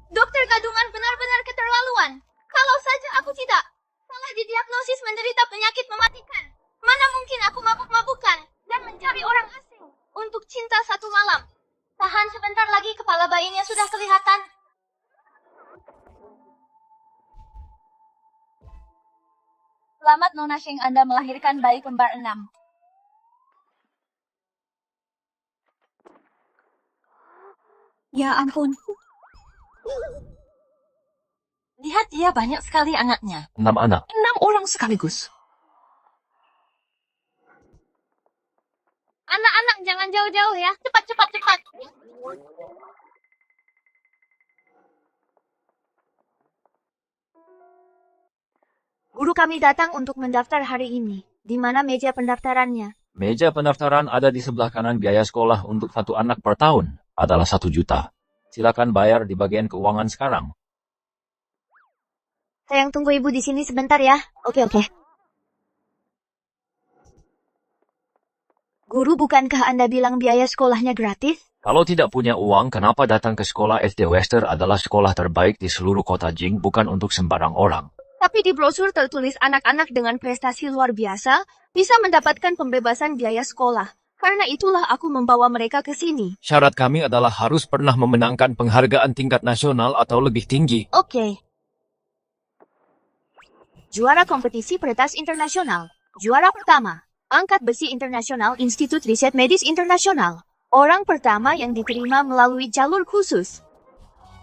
Dokter kandungan benar-benar keterlaluan. Kalau saja aku tidak salah didiagnosis menderita penyakit mematikan. Mana mungkin aku mabuk-mabukan dan mencari orang asing untuk cinta satu malam. Tahan sebentar lagi, kepala bayinya sudah kelihatan. Selamat Nona Sheng, Anda melahirkan bayi kembar 6. Ya ampun. Lihat, dia banyak sekali anaknya. 6 anak. 6 orang sekaligus. Anak-anak jangan jauh-jauh ya. Cepat, cepat, cepat. Guru kami datang untuk mendaftar hari ini. Di mana meja pendaftarannya? Meja pendaftaran ada di sebelah kanan. Biaya sekolah untuk satu anak per tahun adalah 1 juta. Silakan bayar di bagian keuangan sekarang. Sayang, tunggu ibu di sini sebentar ya. Oke. Guru, bukankah Anda bilang biaya sekolahnya gratis? Kalau tidak punya uang, kenapa datang ke sekolah SD Wester adalah sekolah terbaik di seluruh kota Jing, bukan untuk sembarang orang. Tapi di brosur tertulis anak-anak dengan prestasi luar biasa bisa mendapatkan pembebasan biaya sekolah. Karena itulah aku membawa mereka ke sini. Syarat kami adalah harus pernah memenangkan penghargaan tingkat nasional atau lebih tinggi. Oke. Juara kompetisi peretas internasional. Juara pertama, Angkat Besi Internasional Institut Riset Medis Internasional. Orang pertama yang diterima melalui jalur khusus.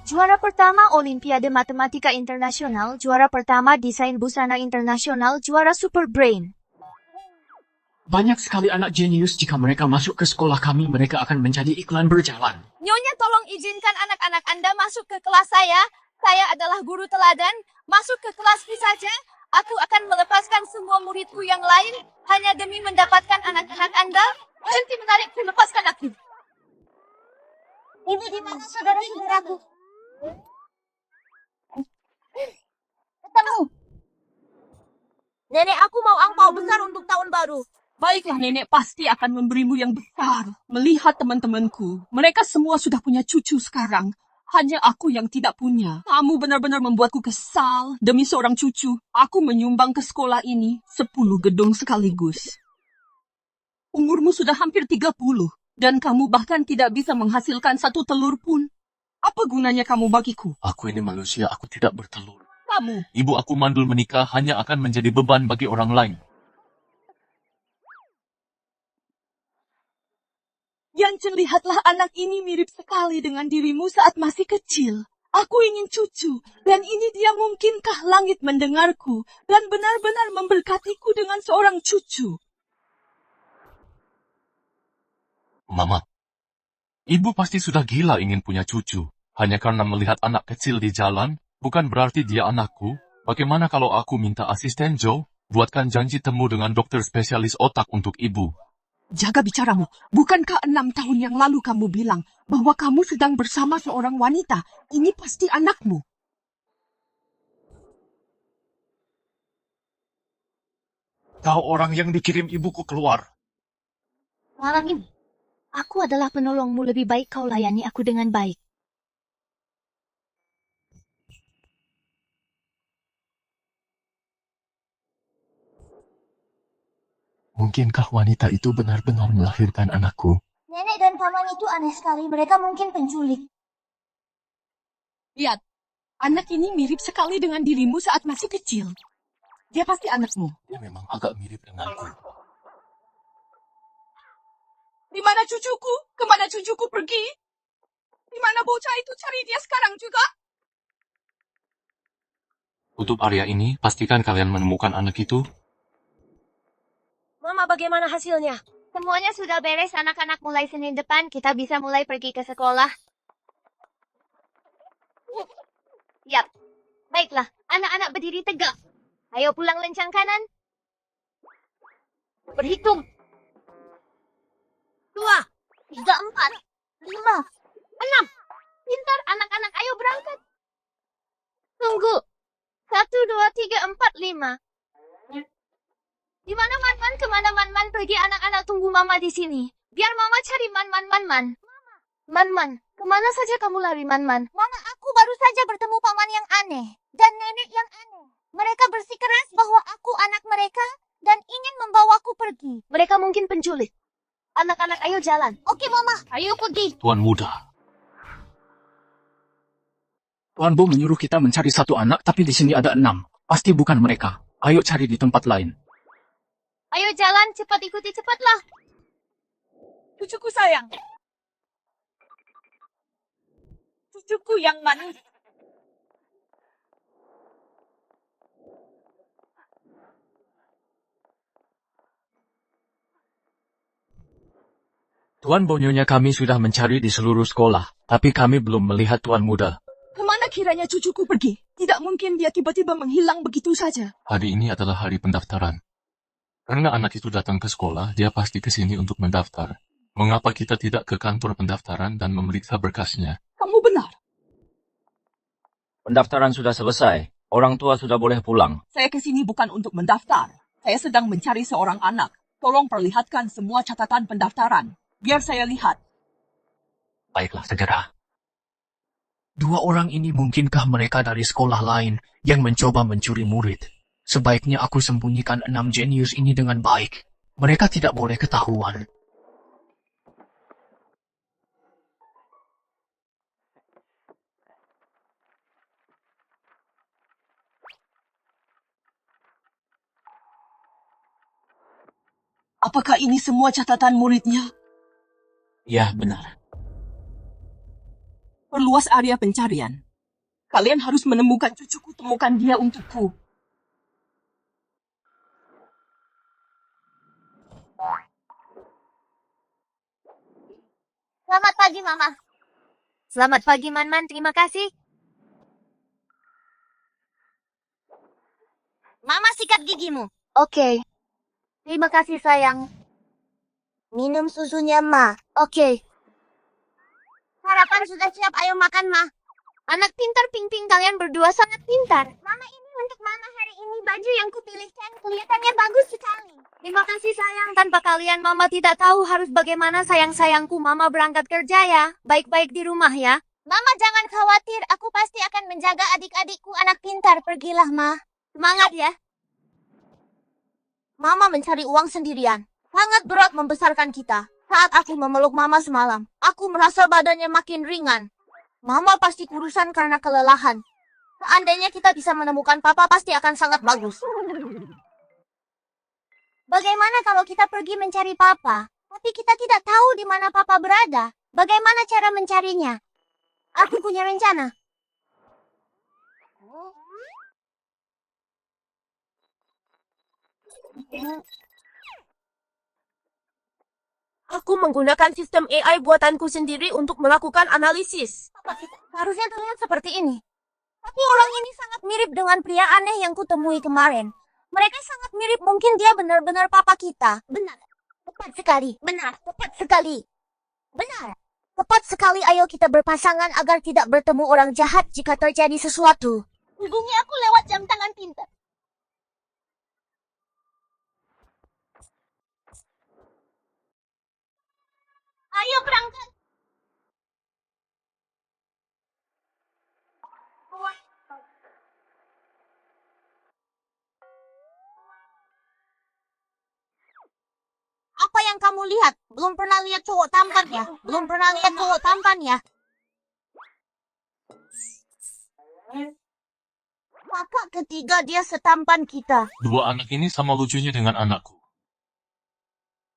Juara pertama Olimpiade Matematika Internasional, juara pertama Desain Busana Internasional, juara Super Brain. Banyak sekali anak jenius. Jika mereka masuk ke sekolah kami, mereka akan menjadi iklan berjalan. Nyonya, tolong izinkan anak-anak Anda masuk ke kelas saya. Saya adalah guru teladan. Masuk ke kelasku saja. Aku akan melepaskan semua muridku yang lain hanya demi mendapatkan anak-anak Anda. Berhenti menarikku, lepaskan aku. Ibu, di mana saudara-saudaraku? Ketemu. Nenek, aku mau angpau besar untuk tahun baru. Baiklah, nenek pasti akan memberimu yang besar. Melihat teman-temanku, mereka semua sudah punya cucu sekarang. Hanya aku yang tidak punya. Kamu benar-benar membuatku kesal. Demi seorang cucu, aku menyumbang ke sekolah ini 10 gedung sekaligus. Umurmu sudah hampir 30, dan kamu bahkan tidak bisa menghasilkan 1 telur pun. Apa gunanya kamu bagiku? Aku ini manusia, aku tidak bertelur. Kamu, Ibu aku mandul menikah hanya akan menjadi beban bagi orang lain. Yang lihatlah anak ini mirip sekali dengan dirimu saat masih kecil. Aku ingin cucu, dan ini dia. Mungkinkah langit mendengarku dan benar-benar memberkatiku dengan seorang cucu? Mama, ibu pasti sudah gila ingin punya cucu. Hanya karena melihat anak kecil di jalan, bukan berarti dia anakku. Bagaimana kalau aku minta asisten Joe, buatkan janji temu dengan dokter spesialis otak untuk ibu? Jaga bicaramu. Bukankah 6 tahun yang lalu kamu bilang bahwa kamu sedang bersama seorang wanita? Ini pasti anakmu. Kau orang yang dikirim ibuku keluar. Malam ini, aku adalah penolongmu. Lebih baik kau layani aku dengan baik. Mungkinkah wanita itu benar-benar melahirkan anakku? Nenek dan paman itu aneh sekali. Mereka mungkin penculik. Lihat, anak ini mirip sekali dengan dirimu saat masih kecil. Dia pasti anakmu. Dia memang agak mirip denganku. Di mana cucuku? Kemana cucuku pergi? Di mana bocah itu? Cari dia sekarang juga. Tutup area ini, pastikan kalian menemukan anak itu. Mama, bagaimana hasilnya? Semuanya sudah beres, anak-anak. Mulai Senin depan, kita bisa mulai pergi ke sekolah. Yap. Baiklah, anak-anak berdiri tegak. Ayo pulang lencang kanan. Berhitung. 2, 3, 4, 5, 6. Pintar, anak-anak. Ayo berangkat. Tunggu. 1, 2, 3, 4, 5. Di mana Man-Man? Kemana Man-Man pergi? Anak-anak, tunggu Mama di sini. Biar Mama cari Man-Man. Man-Man, kemana saja kamu lari, Man-Man? Mama, aku baru saja paman yang aneh dan nenek yang aneh. Mereka bersikeras bahwa aku anak mereka dan ingin membawaku pergi. Mereka mungkin penculik. Anak-anak, ayo jalan. Oke, Mama. Ayo pergi. Tuan muda, Tuan Bo menyuruh kita mencari satu anak, tapi di sini ada 6. Pasti bukan mereka. Ayo cari di tempat lain. Ayo jalan, cepat ikuti, cepatlah. Cucuku sayang. Cucuku yang manis. Tuan Bo, nyonya kami sudah mencari di seluruh sekolah, tapi kami belum melihat Tuan muda. Kemana kiranya cucuku pergi? Tidak mungkin dia tiba-tiba menghilang begitu saja. hari ini adalah hari pendaftaran. Karena anak itu datang ke sekolah, dia pasti ke sini untuk mendaftar. Mengapa kita tidak ke kantor pendaftaran dan memeriksa berkasnya? Kamu benar. Pendaftaran sudah selesai. Orang tua sudah boleh pulang. Saya ke sini bukan untuk mendaftar. Saya sedang mencari seorang anak. Tolong perlihatkan semua catatan pendaftaran. Biar saya lihat. Baiklah, segera. 2 orang ini mungkinkah mereka dari sekolah lain yang mencoba mencuri murid? Sebaiknya aku sembunyikan 6 jenius ini dengan baik. Mereka tidak boleh ketahuan. Apakah ini semua catatan muridnya? Ya, benar. Perluas area pencarian. Kalian harus menemukan cucuku, temukan dia untukku. Selamat pagi, Mama. Selamat pagi, Man-Man. Terima kasih. Mama, sikat gigimu. Oke. Terima kasih, sayang. Minum susunya, Ma. Oke. Sarapan sudah siap. Ayo makan, Ma. Anak pintar Ping-Ping, kalian berdua sangat pintar. Mama, ini untuk Mama hari ini. Baju yang kupilihkan kelihatannya bagus sekali. Terima kasih, sayang. Tanpa kalian, Mama tidak tahu harus bagaimana. Sayang-sayangku, Mama berangkat kerja ya. Baik-baik di rumah ya. Mama, jangan khawatir. Aku pasti akan menjaga adik-adikku anak pintar. Pergilah, Ma. Semangat ya. Mama mencari uang sendirian. Sangat berat membesarkan kita. Saat aku memeluk Mama semalam, aku merasa badannya makin ringan. Mama pasti kurusan karena kelelahan. Seandainya kita bisa menemukan Papa, pasti akan sangat bagus. Bagaimana kalau kita pergi mencari Papa, tapi kita tidak tahu di mana Papa berada? Bagaimana cara mencarinya? Aku punya rencana. Aku menggunakan sistem AI buatanku sendiri untuk melakukan analisis. Harusnya terlihat seperti ini. Tapi orang ini sangat mirip dengan pria aneh yang kutemui kemarin. Mereka sangat mirip, mungkin dia benar-benar Papa kita. Benar. Tepat sekali. Benar. Tepat sekali. Benar. Tepat sekali, ayo kita berpasangan agar tidak bertemu orang jahat jika terjadi sesuatu. Hubungi aku lewat jam tangan pintar. Ayo berangkat. Apa yang kamu lihat? Belum pernah lihat cowok tampan ya? Belum pernah lihat cowok tampan ya? Kakak ketiga dia setampan kita. 2 anak ini sama lucunya dengan anakku.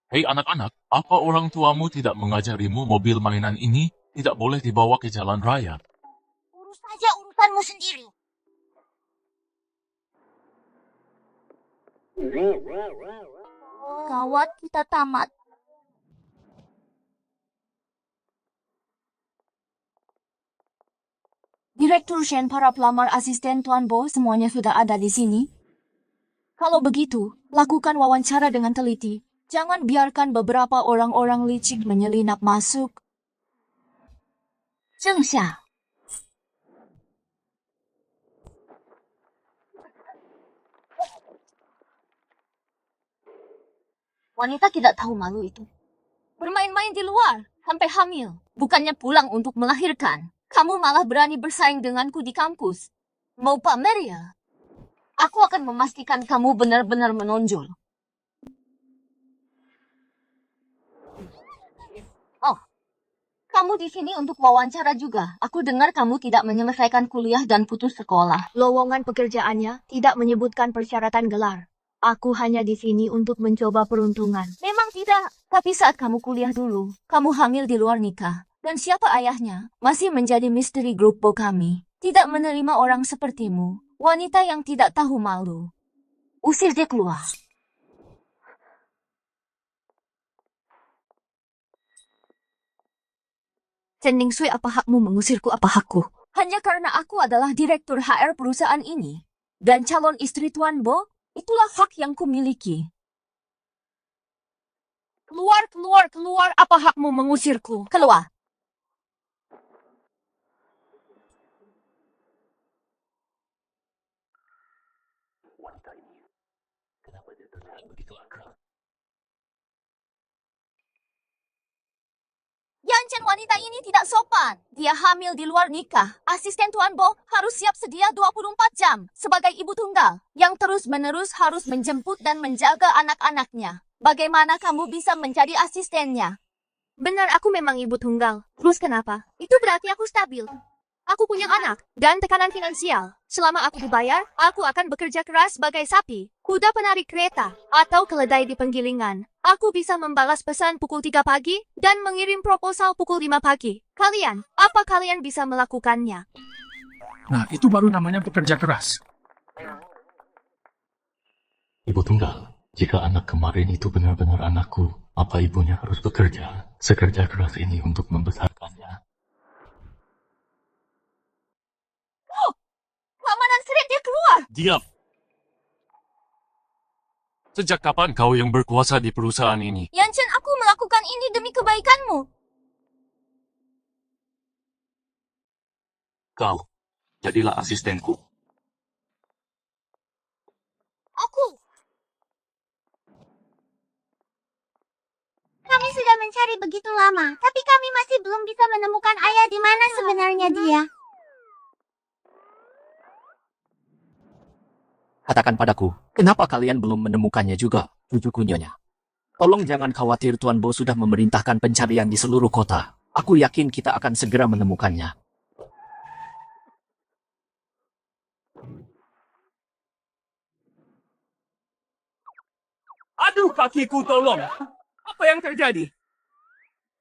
Hei anak-anak, apa orang tuamu tidak mengajarimu mobil mainan ini tidak boleh dibawa ke jalan raya? Urus saja urusanmu sendiri. Gawat, kita tamat. Direktur Shen, para pelamar, asisten Tuan Bo, semuanya sudah ada di sini. Kalau begitu, lakukan wawancara dengan teliti. Jangan biarkan beberapa orang-orang licik menyelinap masuk. Zheng Xia. Wanita tidak tahu malu itu. Bermain-main di luar, sampai hamil. Bukannya pulang untuk melahirkan. Kamu malah berani bersaing denganku di kampus. Mau pamer ya? Aku akan memastikan kamu benar-benar menonjol. Oh, kamu di sini untuk wawancara juga. Aku dengar kamu tidak menyelesaikan kuliah dan putus sekolah. Lowongan pekerjaannya tidak menyebutkan persyaratan gelar. Aku hanya di sini untuk mencoba peruntungan. Memang tidak. Tapi saat kamu kuliah dulu, kamu hamil di luar nikah. Dan siapa ayahnya? Masih menjadi misteri grup kami. Tidak menerima orang sepertimu. Wanita yang tidak tahu malu. Usir dia keluar. Chen Ningsui, apa hakmu mengusirku, apa hakku? Hanya karena aku adalah direktur HR perusahaan ini. Dan calon istri Tuan Bo, itulah hak yang kumiliki. Keluar, keluar, keluar. Apa hakmu mengusirku? Keluar. Yancen, wanita ini tidak sopan. Dia hamil di luar nikah. Asisten Tuan Bo harus siap sedia 24 jam sebagai ibu tunggal yang terus-menerus harus menjemput dan menjaga anak-anaknya. Bagaimana kamu bisa menjadi asistennya? Benar, aku memang ibu tunggal. Terus kenapa? Itu berarti aku stabil. Aku punya anak dan tekanan finansial. Selama aku dibayar, aku akan bekerja keras sebagai sapi, kuda penarik kereta, atau keledai di penggilingan. Aku bisa membalas pesan pukul 3 pagi dan mengirim proposal pukul 5 pagi. Kalian, apa kalian bisa melakukannya? Nah, itu baru namanya bekerja keras. Ibu tunggal, jika anak kemarin itu benar-benar anakku, apa ibunya harus bekerja sekerja keras ini untuk membesarkannya? Keamanan Sirip, dia keluar! Diam! Sejak kapan kau yang berkuasa di perusahaan ini? Yancen, aku melakukan ini demi kebaikanmu. Kau, jadilah asistenku. Aku. Kami sudah mencari begitu lama, tapi kami masih belum bisa menemukan ayah di mana sebenarnya dia. Katakan padaku, kenapa kalian belum menemukannya juga, cucuku Nyonya? Tolong jangan khawatir, Tuan Bo sudah memerintahkan pencarian di seluruh kota. Aku yakin kita akan segera menemukannya. Aduh, kakiku, tolong. Apa yang terjadi?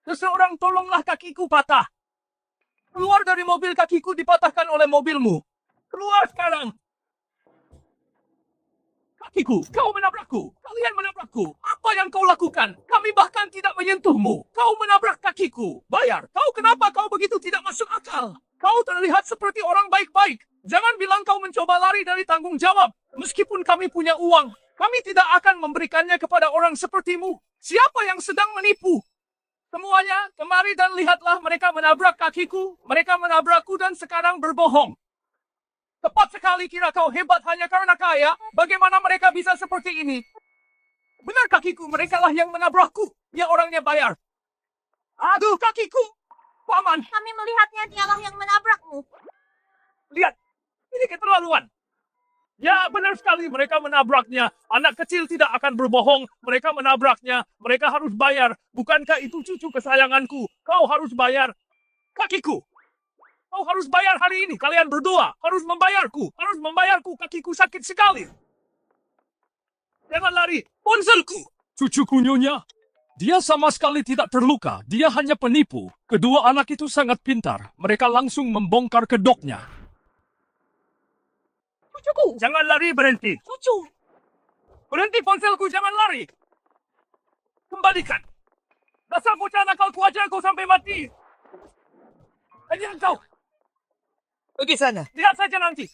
Seseorang tolonglah, kakiku patah. Keluar dari mobil, kakiku dipatahkan oleh mobilmu. Keluar sekarang. Kakiku, kau menabrakku. Kalian menabrakku. Apa yang kau lakukan? Kami bahkan tidak menyentuhmu. Kau menabrak kakiku. Bayar. Kau kenapa kau begitu tidak masuk akal? Kau terlihat seperti orang baik-baik. Jangan bilang kau mencoba lari dari tanggung jawab. Meskipun kami punya uang, kami tidak akan memberikannya kepada orang sepertimu. Siapa yang sedang menipu? Semuanya, kemari dan lihatlah, mereka menabrak kakiku, mereka menabrakku dan sekarang berbohong. Tepat sekali, kira kau hebat hanya karena kaya? Bagaimana mereka bisa seperti ini? Benar, kakiku, mereka lah yang menabrakku. Dia orangnya bayar. Aduh, kakiku. Paman, Kami melihatnya, dialah yang menabrakmu. lihat. Ini keterlaluan. Ya, benar sekali, mereka menabraknya. Anak kecil tidak akan berbohong. Mereka menabraknya. Mereka harus bayar. Bukankah itu cucu kesayanganku? Kau harus bayar. Kakiku. Kau harus bayar hari ini. Kalian berdua harus membayarku. Harus membayarku. Kakiku sakit sekali. Jangan lari. Ponselku. Cucuku Nyonya. Dia sama sekali tidak terluka. Dia hanya penipu. Kedua anak itu sangat pintar. Mereka langsung membongkar kedoknya. Cucuku. Jangan lari, berhenti. Cucu. Berhenti, ponselku. Jangan lari. Kembalikan. Dasar bocah nakal, ku ajar kau sampai mati. Hanya kau. Pergi sana. Lihat saja nanti.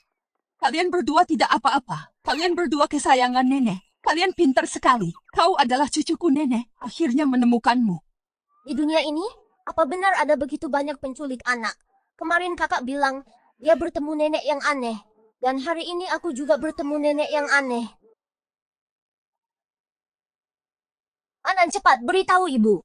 Kalian berdua tidak apa-apa. Kalian berdua kesayangan nenek. Kalian pintar sekali. Kau adalah cucuku nenek. Akhirnya menemukanmu. Di dunia ini, apa benar ada begitu banyak penculik anak? Kemarin kakak bilang, dia bertemu nenek yang aneh. Dan hari ini aku juga bertemu nenek yang aneh. Anan, cepat, beritahu ibu.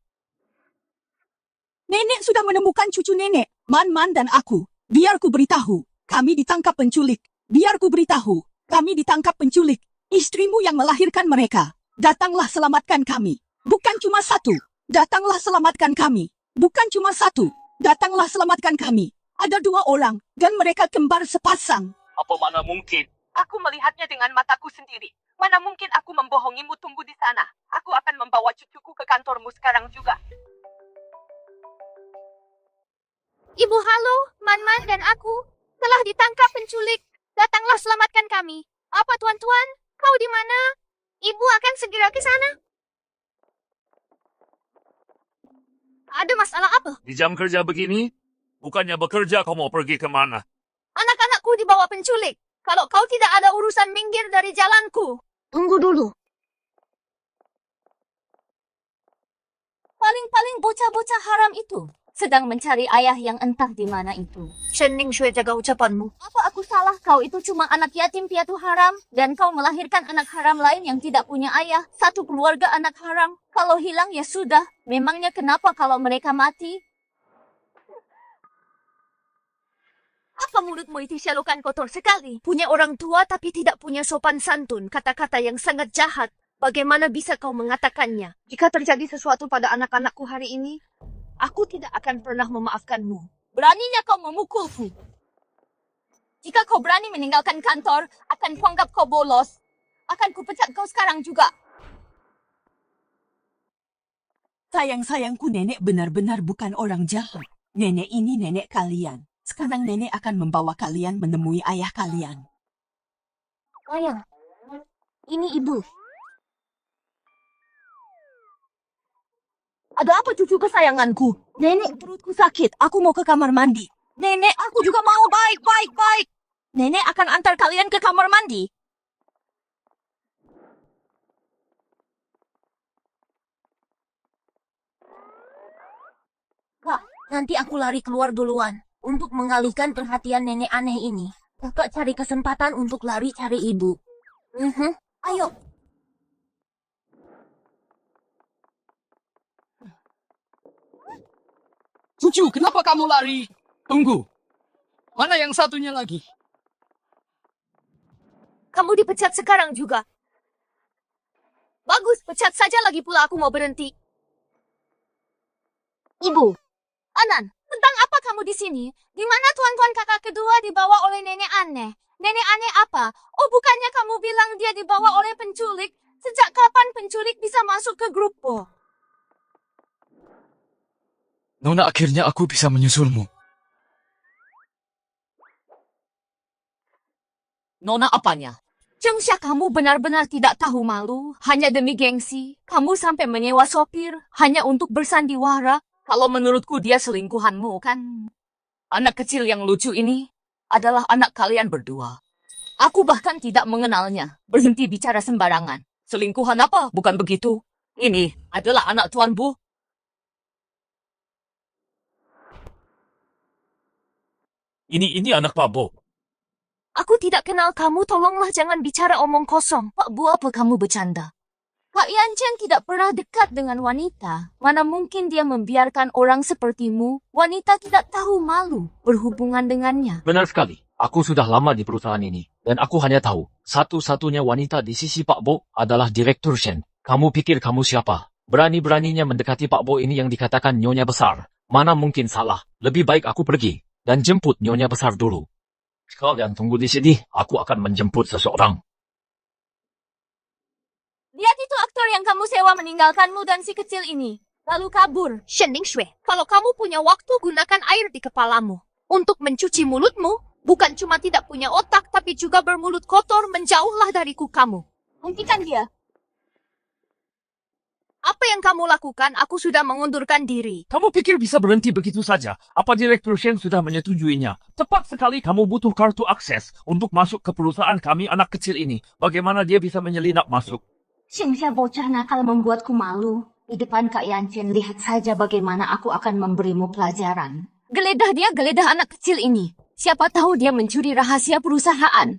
Nenek sudah menemukan cucu nenek. Man dan aku, biar ku beritahu, kami ditangkap penculik. Biar ku beritahu, kami ditangkap penculik. Istrimu yang melahirkan mereka. Datanglah selamatkan kami. Bukan cuma satu. Datanglah selamatkan kami. Bukan cuma satu. Datanglah selamatkan kami. Ada 2 orang, dan mereka kembar sepasang. Apa mana mungkin? Aku melihatnya dengan mataku sendiri. Mana mungkin aku membohongimu, tunggu di sana. Aku akan membawa cucuku ke kantormu sekarang juga. Ibu halo, Man dan aku telah ditangkap penculik. Datanglah selamatkan kami. Apa tuan-tuan? Kau di mana? Ibu akan segera ke sana. Ada masalah apa? Di jam kerja begini, bukannya bekerja kau mau pergi kemana? Anak-anakku dibawa penculik. Kalau kau tidak ada urusan, minggir dari jalanku. Tunggu dulu. Paling-paling bocah-bocah haram itu sedang mencari ayah yang entah di mana itu. Shening Shui, jaga ucapanmu. Apa aku salah? Kau itu cuma anak yatim piatu haram. Dan kau melahirkan anak haram lain yang tidak punya ayah. Satu keluarga anak haram. Kalau hilang ya sudah. Memangnya kenapa kalau mereka mati? Apa mulutmu itu selokan kotor sekali? Punya orang tua tapi tidak punya sopan santun. Kata-kata yang sangat jahat. Bagaimana bisa kau mengatakannya? Jika terjadi sesuatu pada anak-anakku hari ini, aku tidak akan pernah memaafkanmu. Beraninya kau memukulku. Jika kau berani meninggalkan kantor, akan kuanggap kau bolos. Akan kupecat kau sekarang juga. Sayang-sayangku, nenek benar-benar bukan orang jahat. Nenek ini nenek kalian. Sekarang nenek akan membawa kalian menemui ayah kalian. Ayah, ini ibu. Ada apa cucu kesayanganku? Nenek, perutku sakit. Aku mau ke kamar mandi. Nenek, aku juga mau. Baik. Nenek akan antar kalian ke kamar mandi. Kak, nanti aku lari keluar duluan untuk mengalihkan perhatian nenek aneh ini. Kakak cari kesempatan untuk lari cari ibu. Ayo. Cucu, kenapa kamu lari? Tunggu. Mana yang satunya lagi? Kamu dipecat sekarang juga. Bagus, pecat saja lagi pula, aku mau berhenti. Ibu, Anan, tentang apa kamu di sini? Di mana tuan-tuan kakak kedua dibawa oleh nenek aneh? Nenek aneh apa? Oh, bukannya kamu bilang dia dibawa oleh penculik? Sejak kapan penculik bisa masuk ke grupmu? Nona, akhirnya aku bisa menyusulmu. Nona apanya? Cengsha, kamu benar-benar tidak tahu malu. Hanya demi gengsi, kamu sampai menyewa sopir hanya untuk bersandiwara. Kalau menurutku dia selingkuhanmu, kan? Anak kecil yang lucu ini adalah anak kalian berdua. Aku bahkan tidak mengenalnya. Berhenti bicara sembarangan. Selingkuhan apa? Bukan begitu. Ini adalah anak Tuan Bu. Ini anak Pak Bo. Aku tidak kenal kamu, tolonglah jangan bicara omong kosong. Pak Bu, apa kamu bercanda? Kak Yanchen tidak pernah dekat dengan wanita. Mana mungkin dia membiarkan orang sepertimu, wanita tidak tahu malu, berhubungan dengannya. Benar sekali. Aku sudah lama di perusahaan ini. Dan aku hanya tahu, satu-satunya wanita di sisi Pak Bo adalah Direktur Shen. Kamu pikir kamu siapa? Berani-beraninya mendekati Pak Bo ini yang dikatakan nyonya besar. Mana mungkin salah. Lebih baik aku pergi dan jemput nyonya besar dulu. Kalian tunggu di sini, aku akan menjemput seseorang. Lihat itu aktor yang kamu sewa meninggalkanmu dan si kecil ini. Lalu kabur. Shening Shui, kalau kamu punya waktu, gunakan air di kepalamu. Untuk mencuci mulutmu, bukan cuma tidak punya otak, tapi juga bermulut kotor, menjauhlah dariku kamu. Hentikan dia. Apa yang kamu lakukan? Aku sudah mengundurkan diri. Kamu pikir bisa berhenti begitu saja? Apa Direktur Shen sudah menyetujuinya? Tepat sekali kamu butuh kartu akses untuk masuk ke perusahaan kami anak kecil ini. Bagaimana dia bisa menyelinap masuk? Cengsha bocah nakal membuatku malu. Di depan Kak Yanchen, lihat saja bagaimana aku akan memberimu pelajaran. Geledah dia, geledah anak kecil ini. Siapa tahu dia mencuri rahasia perusahaan.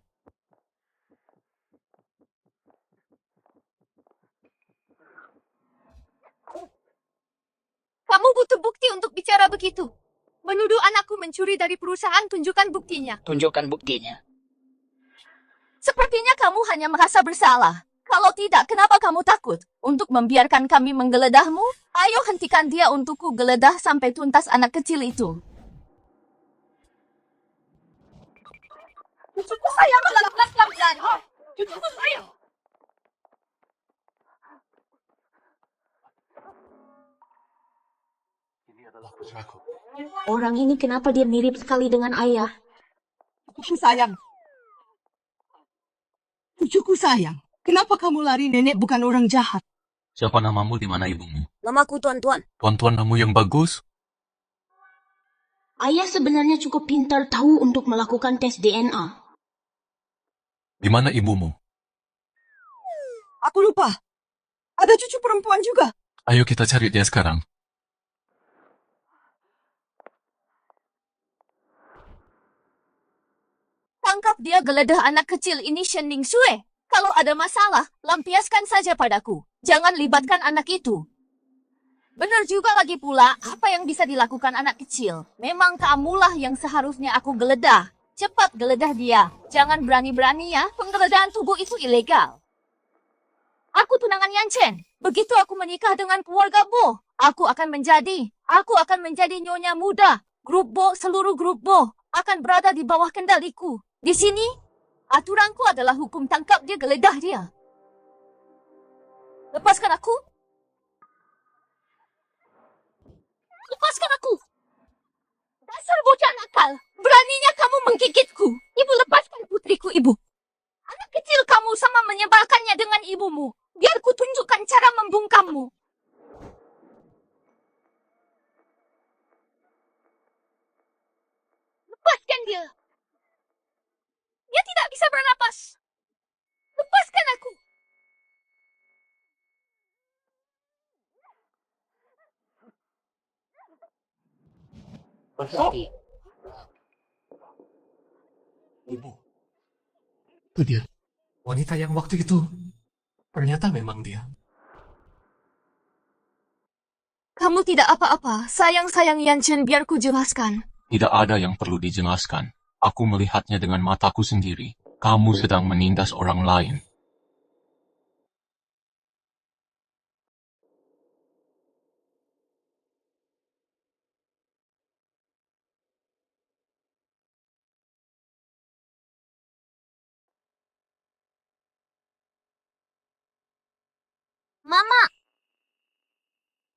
Kamu butuh bukti untuk bicara begitu. Menuduh anakku mencuri dari perusahaan, tunjukkan buktinya. Tunjukkan buktinya. Sepertinya kamu hanya merasa bersalah. Kalau tidak, kenapa kamu takut untuk membiarkan kami menggeledahmu? Ayo hentikan dia untukku geledah sampai tuntas anak kecil itu. Cucuku sayang adalah pelan-pelan. Cucuku sayang. Ini adalah putraku. Orang ini kenapa dia mirip sekali dengan ayah? Cucuku sayang. Cucuku sayang. Kenapa kamu lari? Nenek bukan orang jahat. Siapa namamu, di mana ibumu? Namaku Tuan-Tuan. Tuan-tuan kamu yang bagus? Ayah sebenarnya cukup pintar tahu untuk melakukan tes DNA. Di mana ibumu? Aku lupa. Ada cucu perempuan juga. Ayo kita cari dia sekarang. Tangkap dia, geledah anak kecil ini, Shen Ning Shui. Kalau ada masalah, lampiaskan saja padaku. Jangan libatkan anak itu. Benar juga lagi pula, apa yang bisa dilakukan anak kecil? Memang kamulah yang seharusnya aku geledah. Cepat geledah dia. Jangan berani-berani ya, penggeledahan tubuh itu ilegal. Aku tunangan Yan Chen. Begitu aku menikah dengan keluarga Bo, aku akan menjadi nyonya muda. Grup Bo, seluruh grup Bo akan berada di bawah kendaliku. Di sini, aturanku adalah hukum tangkap dia, geledah dia. Lepaskan aku. Lepaskan aku. Dasar bocah nakal. Beraninya kamu menggigitku. Ibu, lepaskan putriku, ibu. Anak kecil kamu sama menyebalkannya dengan ibumu. Biar ku tunjukkan cara membungkammu. Lepaskan dia. Dia tidak bisa bernapas. Lepaskan aku. Ibu. Itu dia. Wanita yang waktu itu. Ternyata memang dia. Kamu tidak apa-apa. Sayang-sayang Yan Chen, biar ku jelaskan. Tidak ada yang perlu dijelaskan. Aku melihatnya dengan mataku sendiri. Kamu sedang menindas orang lain. Mama!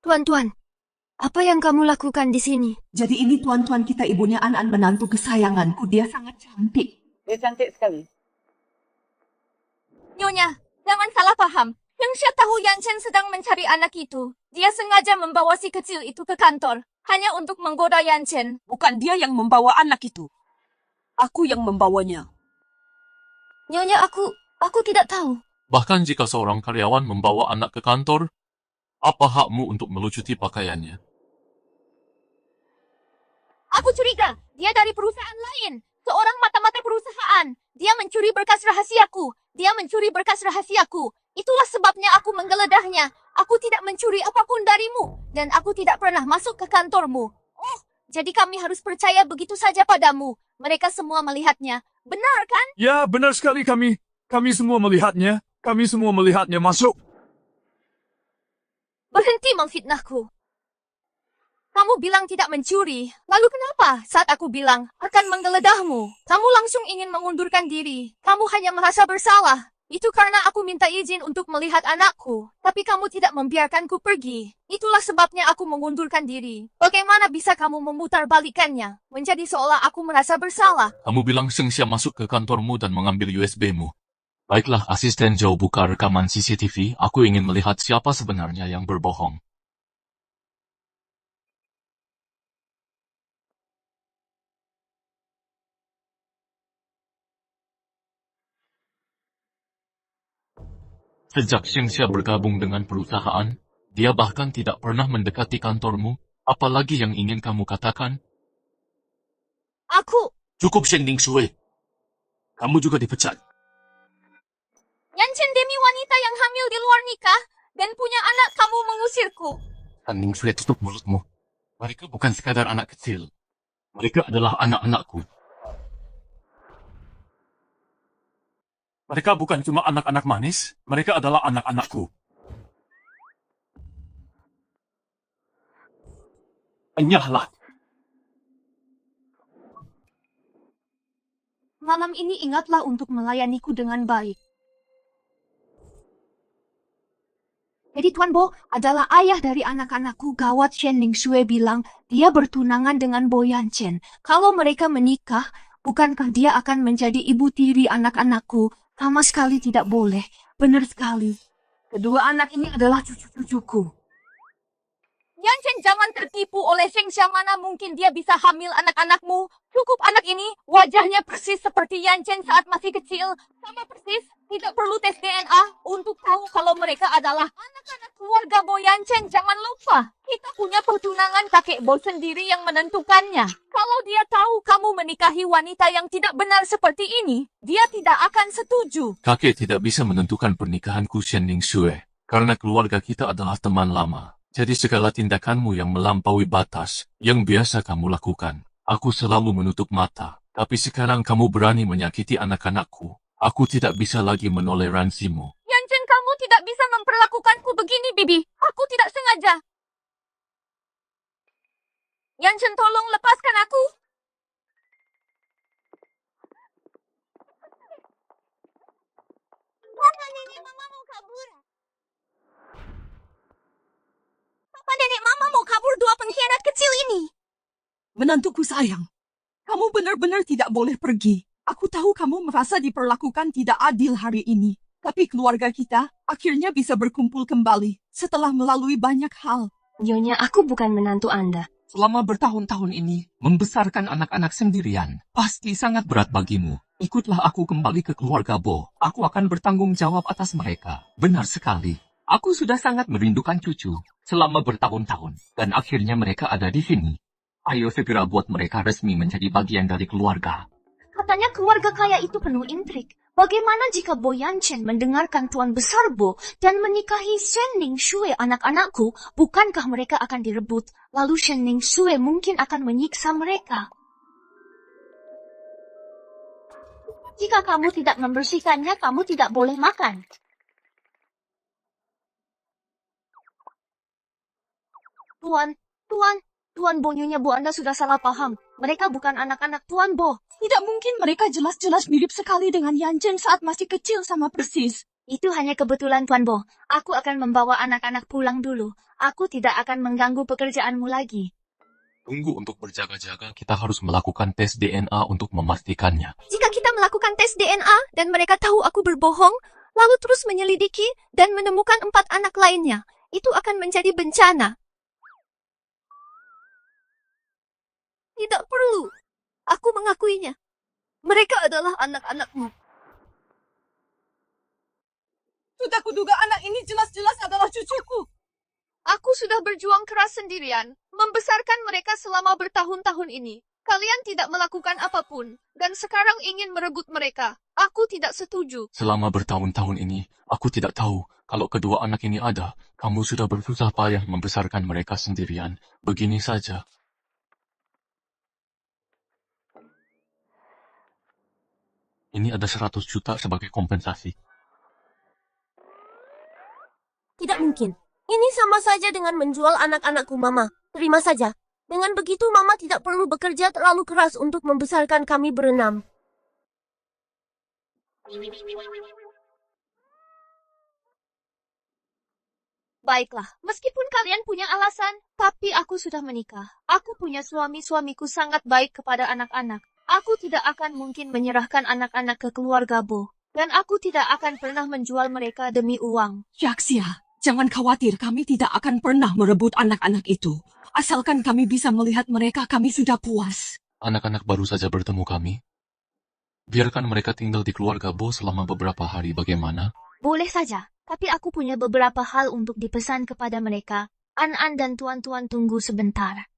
Tuan-tuan, apa yang kamu lakukan di sini? Jadi ini tuan-tuan kita, ibunya An-An, menantu kesayanganku. Dia sangat cantik. Dia cantik sekali. Nyonya, jangan salah paham. Yang saya tahu Yan Chen sedang mencari anak itu. Dia sengaja membawa si kecil itu ke kantor. Hanya untuk menggoda Yan Chen. Bukan dia yang membawa anak itu. Aku yang membawanya. Nyonya, aku tidak tahu. Bahkan jika seorang karyawan membawa anak ke kantor, apa hakmu untuk melucuti pakaiannya? Aku curiga, dia dari perusahaan lain. Seorang mata-mata perusahaan. Dia mencuri berkas rahasiaku. Itulah sebabnya aku menggeledahnya. Aku tidak mencuri apapun darimu. Dan aku tidak pernah masuk ke kantormu. Oh, jadi kami harus percaya begitu saja padamu. Mereka semua melihatnya. Benar kan? Ya, benar sekali kami. Kami semua melihatnya. Kami semua melihatnya masuk. Berhenti memfitnahku. Kamu bilang tidak mencuri. Lalu kenapa saat aku bilang akan menggeledahmu, kamu langsung ingin mengundurkan diri? Kamu hanya merasa bersalah. Itu karena aku minta izin untuk melihat anakku. Tapi kamu tidak membiarkanku pergi. Itulah sebabnya aku mengundurkan diri. Bagaimana bisa kamu memutarbalikkannya? Menjadi seolah aku merasa bersalah. Kamu bilang Shengxia masuk ke kantormu dan mengambil USB-mu. Baiklah, asisten Joe buka rekaman CCTV. Aku ingin melihat siapa sebenarnya yang berbohong. Sejak Shengxia bergabung dengan perusahaan, dia bahkan tidak pernah mendekati kantormu. Apalagi yang ingin kamu katakan? Aku, Cukup, Shen Ning Shui. Kamu juga dipecat. Yan Chen demi wanita yang hamil di luar nikah dan punya anak, kamu mengusirku. Shen Ning Shui, tutup mulutmu. Mereka bukan sekadar anak kecil. Mereka adalah anak-anakku. Mereka bukan cuma anak-anak manis, mereka adalah anak-anakku. Enyahlah. Malam ini ingatlah untuk melayaniku dengan baik. Jadi Tuan Bo adalah ayah dari anak-anakku. Gawat, Shen Ning Shui bilang dia bertunangan dengan Bo Yan Chen. Kalau mereka menikah, bukankah dia akan menjadi ibu tiri anak-anakku? Sama sekali tidak boleh. Benar sekali. Kedua anak ini adalah cucu-cucuku. Yan Chen jangan tertipu oleh Sheng Xia, mana mungkin dia bisa hamil anak-anakmu. Cukup anak ini, wajahnya persis seperti Yan Chen saat masih kecil. Sama persis, tidak perlu tes DNA untuk tahu kalau mereka adalah anak-anak keluarga Bo Yan Chen. Jangan lupa, kita punya pertunangan kakek Bo sendiri yang menentukannya. Kalau dia tahu kamu menikahi wanita yang tidak benar seperti ini, dia tidak akan setuju. Kakek tidak bisa menentukan pernikahanku Shen Ning Shui, karena keluarga kita adalah teman lama. Jadi segala tindakanmu yang melampaui batas, yang biasa kamu lakukan, aku selalu menutup mata. Tapi sekarang kamu berani menyakiti anak-anakku. Aku tidak bisa lagi menoleransimu. Yan Chen, kamu tidak bisa memperlakukanku begini, Bibi. Aku tidak sengaja. Yan Chen, tolong lepaskan aku. Papa, nenek mama mau kabur. Papa, nenek mama mau kabur dua pengkhianat kecil ini. Menantuku sayang, kamu benar-benar tidak boleh pergi. Aku tahu kamu merasa diperlakukan tidak adil hari ini. Tapi keluarga kita akhirnya bisa berkumpul kembali setelah melalui banyak hal. Nyonya, aku bukan menantu Anda. Selama bertahun-tahun ini, membesarkan anak-anak sendirian pasti sangat berat bagimu. Ikutlah aku kembali ke keluarga Bo. Aku akan bertanggung jawab atas mereka. Benar sekali. Aku sudah sangat merindukan cucu selama bertahun-tahun. Dan akhirnya mereka ada di sini. Ayo segera buat mereka resmi menjadi bagian dari keluarga. Katanya keluarga kaya itu penuh intrik. Bagaimana jika Bo Yan Chen mendengarkan Tuan Besar Bo dan menikahi Shen Ning Shui anak-anakku? Bukankah mereka akan direbut? Lalu Shen Ning Shui mungkin akan menyiksa mereka. Jika kamu tidak membersihkannya, kamu tidak boleh makan. Tuan Bo, Nyonya Bu, Anda sudah salah paham. Mereka bukan anak-anak Tuan Bo. Tidak mungkin, mereka jelas-jelas mirip sekali dengan Yan Chen saat masih kecil sama persis. Itu hanya kebetulan, Tuan Bo. Aku akan membawa anak-anak pulang dulu. Aku tidak akan mengganggu pekerjaanmu lagi. Tunggu, untuk berjaga-jaga kita harus melakukan tes DNA untuk memastikannya. Jika kita melakukan tes DNA dan mereka tahu aku berbohong, lalu terus menyelidiki dan menemukan 4 anak lainnya, itu akan menjadi bencana. Tidak perlu. Aku mengakuinya. Mereka adalah anak-anakmu. Sudah kuduga anak ini jelas-jelas adalah cucuku. Aku sudah berjuang keras sendirian, membesarkan mereka selama bertahun-tahun ini. Kalian tidak melakukan apapun, dan sekarang ingin merebut mereka. Aku tidak setuju. Selama bertahun-tahun ini, aku tidak tahu kalau kedua anak ini ada. Kamu sudah bersusah payah membesarkan mereka sendirian. Begini saja. Ini ada 100 juta sebagai kompensasi. Tidak mungkin. Ini sama saja dengan menjual anak-anakku, Mama. Terima saja. Dengan begitu, Mama tidak perlu bekerja terlalu keras untuk membesarkan kami berenam. Baiklah, meskipun kalian punya alasan, tapi aku sudah menikah. Aku punya suamiku sangat baik kepada anak-anak. Aku tidak akan mungkin menyerahkan anak-anak ke keluarga Bo. Dan aku tidak akan pernah menjual mereka demi uang. Yaxia, jangan khawatir, kami tidak akan pernah merebut anak-anak itu. Asalkan kami bisa melihat mereka, kami sudah puas. Anak-anak baru saja bertemu kami. Biarkan mereka tinggal di keluarga Bo selama beberapa hari, bagaimana? Boleh saja, tapi aku punya beberapa hal untuk dipesan kepada mereka. An-an dan tuan-tuan tunggu sebentar.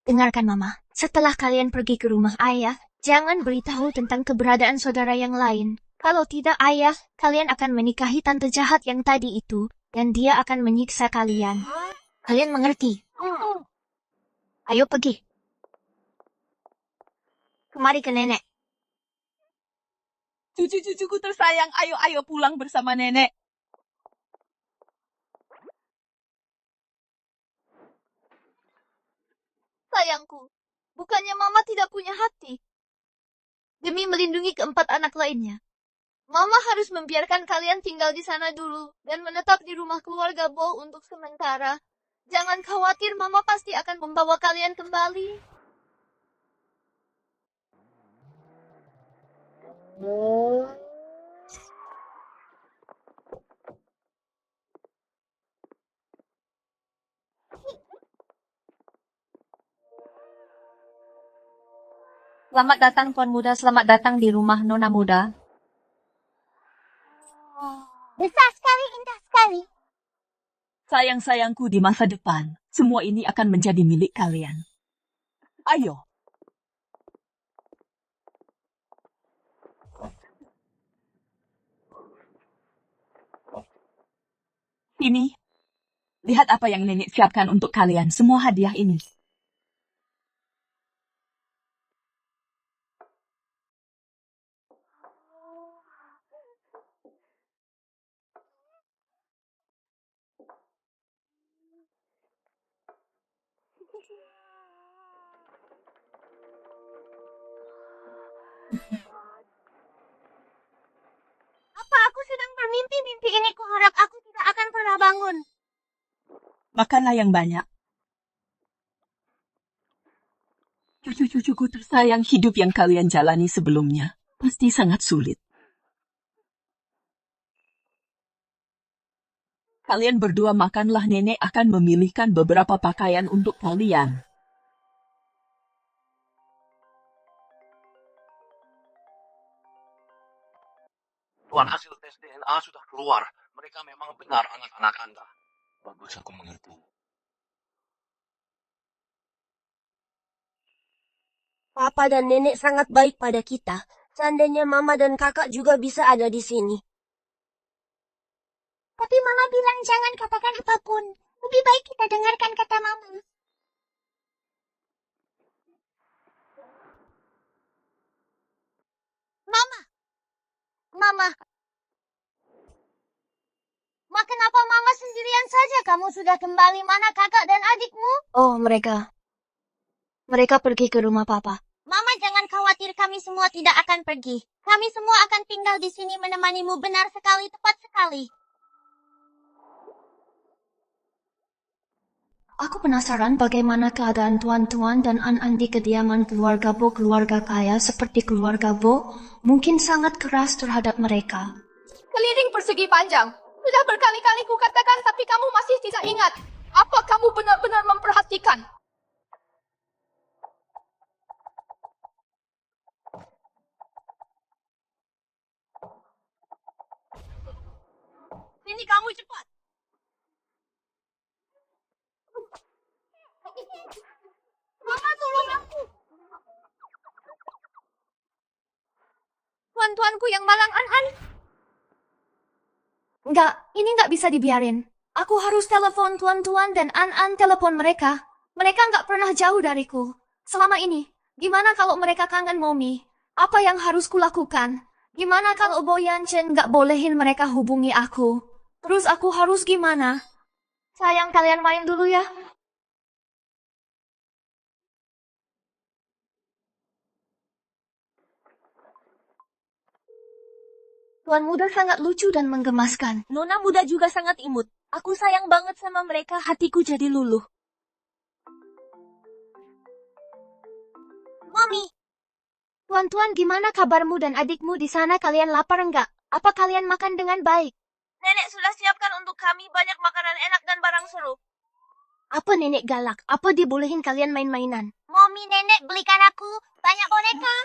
Dengarkan, Mama. Setelah kalian pergi ke rumah ayah, jangan beritahu tentang keberadaan saudara yang lain. Kalau tidak, ayah, kalian akan menikahi tante jahat yang tadi itu, dan dia akan menyiksa kalian. Kalian mengerti? Ayo pergi. Kemari ke nenek. Cucu-cucuku tersayang, ayo pulang bersama nenek. Sayangku, bukannya Mama tidak punya hati. Demi melindungi keempat anak lainnya, Mama harus membiarkan kalian tinggal di sana dulu dan menetap di rumah keluarga Bo untuk sementara. Jangan khawatir, Mama pasti akan membawa kalian kembali. Selamat datang Tuan Muda, selamat datang di rumah Nona Muda. Besar sekali, indah sekali. Sayang-sayangku, di masa depan, semua ini akan menjadi milik kalian. Ayo. Ini, lihat apa yang nenek siapkan untuk kalian, semua hadiah ini. Apa aku sedang bermimpi? Mimpi ini kuharap aku tidak akan pernah bangun. Makanlah yang banyak. Cucu-cucuku tersayang, hidup yang kalian jalani sebelumnya pasti sangat sulit. Kalian berdua makanlah, nenek akan memilihkan beberapa pakaian untuk kalian. Tuan, hasil tes DNA sudah keluar. Mereka memang benar anak-anak Anda. Bagus, aku mengerti. Papa dan nenek sangat baik pada kita. Seandainya mama dan kakak juga bisa ada di sini. Tapi mama bilang jangan katakan apapun. Lebih baik kita dengarkan kata mama. Mama. Kenapa mama sendirian saja? Kamu sudah kembali, mana kakak dan adikmu? Oh, mereka pergi ke rumah papa. Mama jangan khawatir, kami semua tidak akan pergi. Kami semua akan tinggal di sini menemanimu, benar sekali, tepat sekali. Aku penasaran bagaimana keadaan tuan-tuan dan an-an di kediaman keluarga Bo, keluarga kaya seperti keluarga Bo, mungkin sangat keras terhadap mereka. Keliling persegi panjang. Sudah berkali-kali kukatakan, tapi kamu masih tidak ingat. Apa kamu benar-benar memperhatikan? Sini kamu cepat. Mama, tolong aku. Tuan-tuanku yang malang an-an. Enggak, ini enggak bisa dibiarin. Aku harus telepon tuan-tuan dan an-an telepon mereka. Mereka enggak pernah jauh dariku. Selama ini, gimana kalau mereka kangen Momi? Apa yang harus kulakukan? Gimana kalau Boyan Chen enggak bolehin mereka hubungi aku? Terus aku harus gimana? Sayang, kalian main dulu ya. Tuan Muda sangat lucu dan menggemaskan. Nona Muda juga sangat imut. Aku sayang banget sama mereka, hatiku jadi luluh. Mami. Tuan-tuan, gimana kabarmu dan adikmu di sana? Kalian lapar enggak? Apa kalian makan dengan baik? Nenek sudah siapkan untuk kami banyak makanan enak dan barang seru. Apa nenek galak? Apa dibolehin kalian main-mainan? Mami, nenek belikan aku banyak boneka.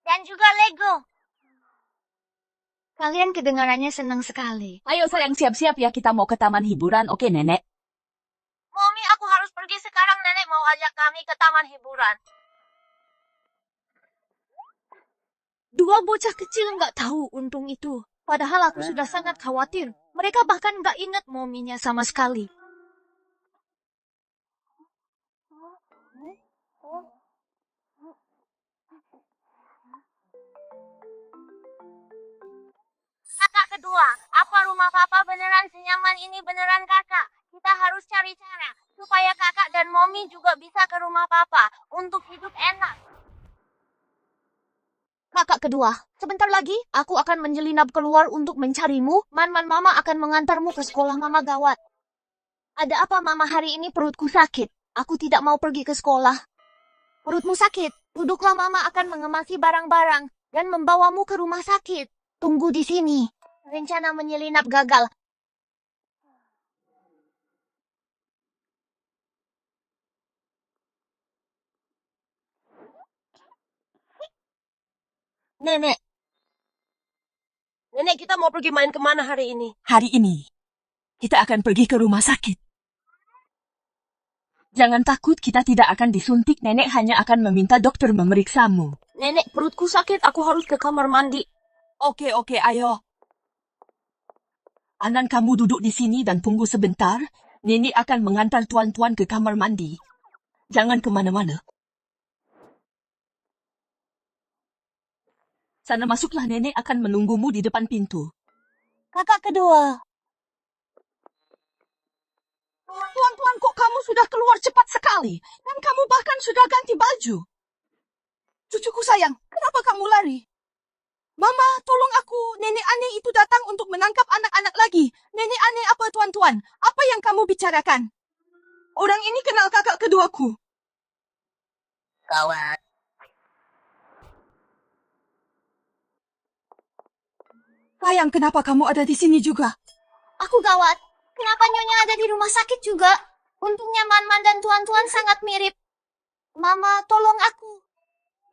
Dan juga Lego. Kalian kedengarannya senang sekali. Ayo sayang, siap-siap ya, kita mau ke taman hiburan, oke nenek? Mami, aku harus pergi sekarang. Nenek mau ajak kami ke taman hiburan. Dua bocah kecil nggak tahu untung itu. Padahal aku sudah sangat khawatir. Mereka bahkan nggak ingat mominya sama sekali. Kakak kedua, apa rumah papa beneran senyaman ini beneran kakak? Kita harus cari cara supaya kakak dan mommy juga bisa ke rumah papa untuk hidup enak. Kakak kedua, sebentar lagi aku akan menyelinap keluar untuk mencarimu. Man-man mama akan mengantarmu ke sekolah mama gawat. Ada apa mama hari ini perutku sakit? Aku tidak mau pergi ke sekolah. Perutmu sakit? Duduklah mama akan mengemasi barang-barang dan membawamu ke rumah sakit. Tunggu di sini. Rencana menyelinap gagal. Nenek. Nenek, kita mau pergi main kemana hari ini? Hari ini, kita akan pergi ke rumah sakit. Jangan takut, kita tidak akan disuntik. Nenek hanya akan meminta dokter memeriksamu. Nenek, perutku sakit. Aku harus ke kamar mandi. Oke, ayo. Anan, kamu duduk di sini dan tunggu sebentar. Nenek akan mengantar tuan-tuan ke kamar mandi. Jangan kemana-mana. Sana masuklah, nenek akan menunggumu di depan pintu. Kakak kedua. Tuan-tuan, kok kamu sudah keluar cepat sekali? Dan kamu bahkan sudah ganti baju. Cucuku sayang, kenapa kamu lari? Mama, tolong aku. Nenek aneh itu datang untuk menangkap anak-anak lagi. Nenek aneh apa, tuan-tuan? Apa yang kamu bicarakan? Orang ini kenal kakak keduaku. Kawan. Sayang, kenapa kamu ada di sini juga? Aku gawat. Kenapa Nyonya ada di rumah sakit juga? Untungnya Man-Man dan tuan-tuan sangat mirip. Mama, tolong aku.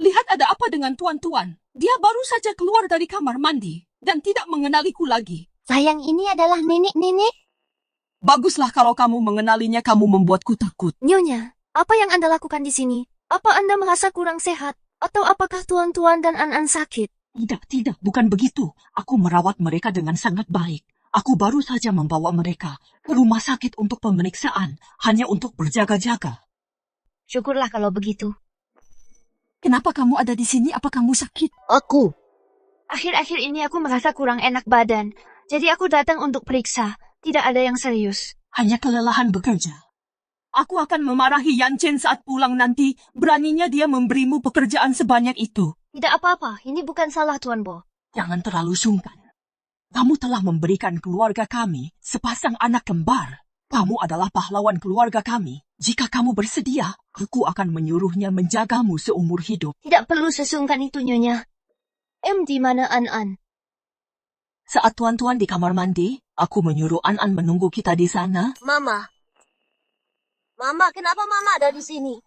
Lihat ada apa dengan tuan-tuan. Dia baru saja keluar dari kamar mandi dan tidak mengenaliku lagi. Sayang, ini adalah nenek-nenek. Baguslah kalau kamu mengenalinya, kamu membuatku takut. Nyonya, apa yang Anda lakukan di sini? Apa Anda merasa kurang sehat? Atau apakah tuan-tuan dan An-An sakit? Tidak, bukan begitu. Aku merawat mereka dengan sangat baik. Aku baru saja membawa mereka ke rumah sakit untuk pemeriksaan, hanya untuk berjaga-jaga. Syukurlah kalau begitu. Kenapa kamu ada di sini? Apa kamu sakit? Aku. Akhir-akhir ini aku merasa kurang enak badan. Jadi aku datang untuk periksa. Tidak ada yang serius. Hanya kelelahan bekerja. Aku akan memarahi Yan Chen saat pulang nanti. Beraninya dia memberimu pekerjaan sebanyak itu. Tidak apa-apa, ini bukan salah Tuan Bo. Jangan terlalu sungkan. Kamu telah memberikan keluarga kami sepasang anak kembar. Kamu adalah pahlawan keluarga kami. Jika kamu bersedia, aku akan menyuruhnya menjagamu seumur hidup. Tidak perlu sesungkan itu, Nyonya. Di mana An-An? Saat tuan-tuan di kamar mandi, aku menyuruh An-An menunggu kita di sana. Mama. Mama, kenapa Mama ada di sini?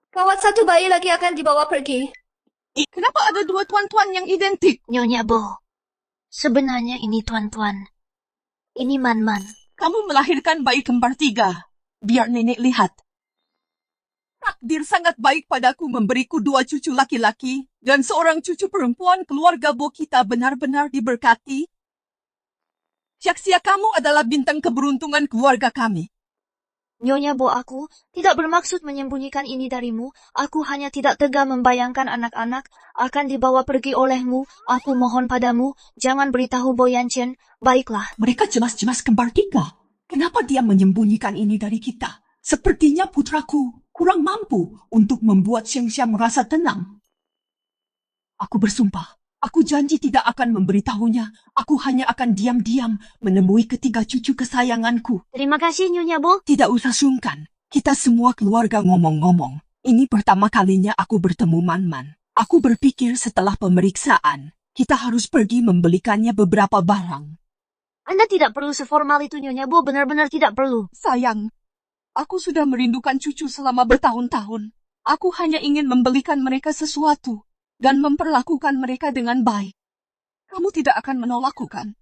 Kawat satu bayi lagi akan dibawa pergi. Kenapa ada dua tuan-tuan yang identik? Nyonya Bo. Sebenarnya ini Tuan-Tuan. Ini Man-Man. Kamu melahirkan bayi kembar 3. Biar nenek lihat. Takdir sangat baik padaku memberiku 2 cucu laki-laki dan seorang cucu perempuan. Keluarga Bo kita benar-benar diberkati. Syaksia kamu adalah bintang keberuntungan keluarga kami. Nyonya Bo, aku tidak bermaksud menyembunyikan ini darimu. Aku hanya tidak tega membayangkan anak-anak akan dibawa pergi olehmu. Aku mohon padamu, jangan beritahu Bo Yanchen. Baiklah. Mereka jelas-jelas kembar 3. Kenapa dia menyembunyikan ini dari kita? Sepertinya putraku kurang mampu untuk membuat Xiang merasa tenang. Aku bersumpah. Aku janji tidak akan memberitahunya. Aku hanya akan diam-diam menemui ketiga cucu kesayanganku. Terima kasih, Nyonya Bo. Tidak usah sungkan. Kita semua keluarga ngomong-ngomong. Ini pertama kalinya aku bertemu Man-Man. Aku berpikir setelah pemeriksaan, kita harus pergi membelikannya beberapa barang. Anda tidak perlu seformal itu, Nyonya Bo. Benar-benar tidak perlu. Sayang, aku sudah merindukan cucu selama bertahun-tahun. Aku hanya ingin membelikan mereka sesuatu dan memperlakukan mereka dengan baik. Kamu tidak akan menolakku, kan?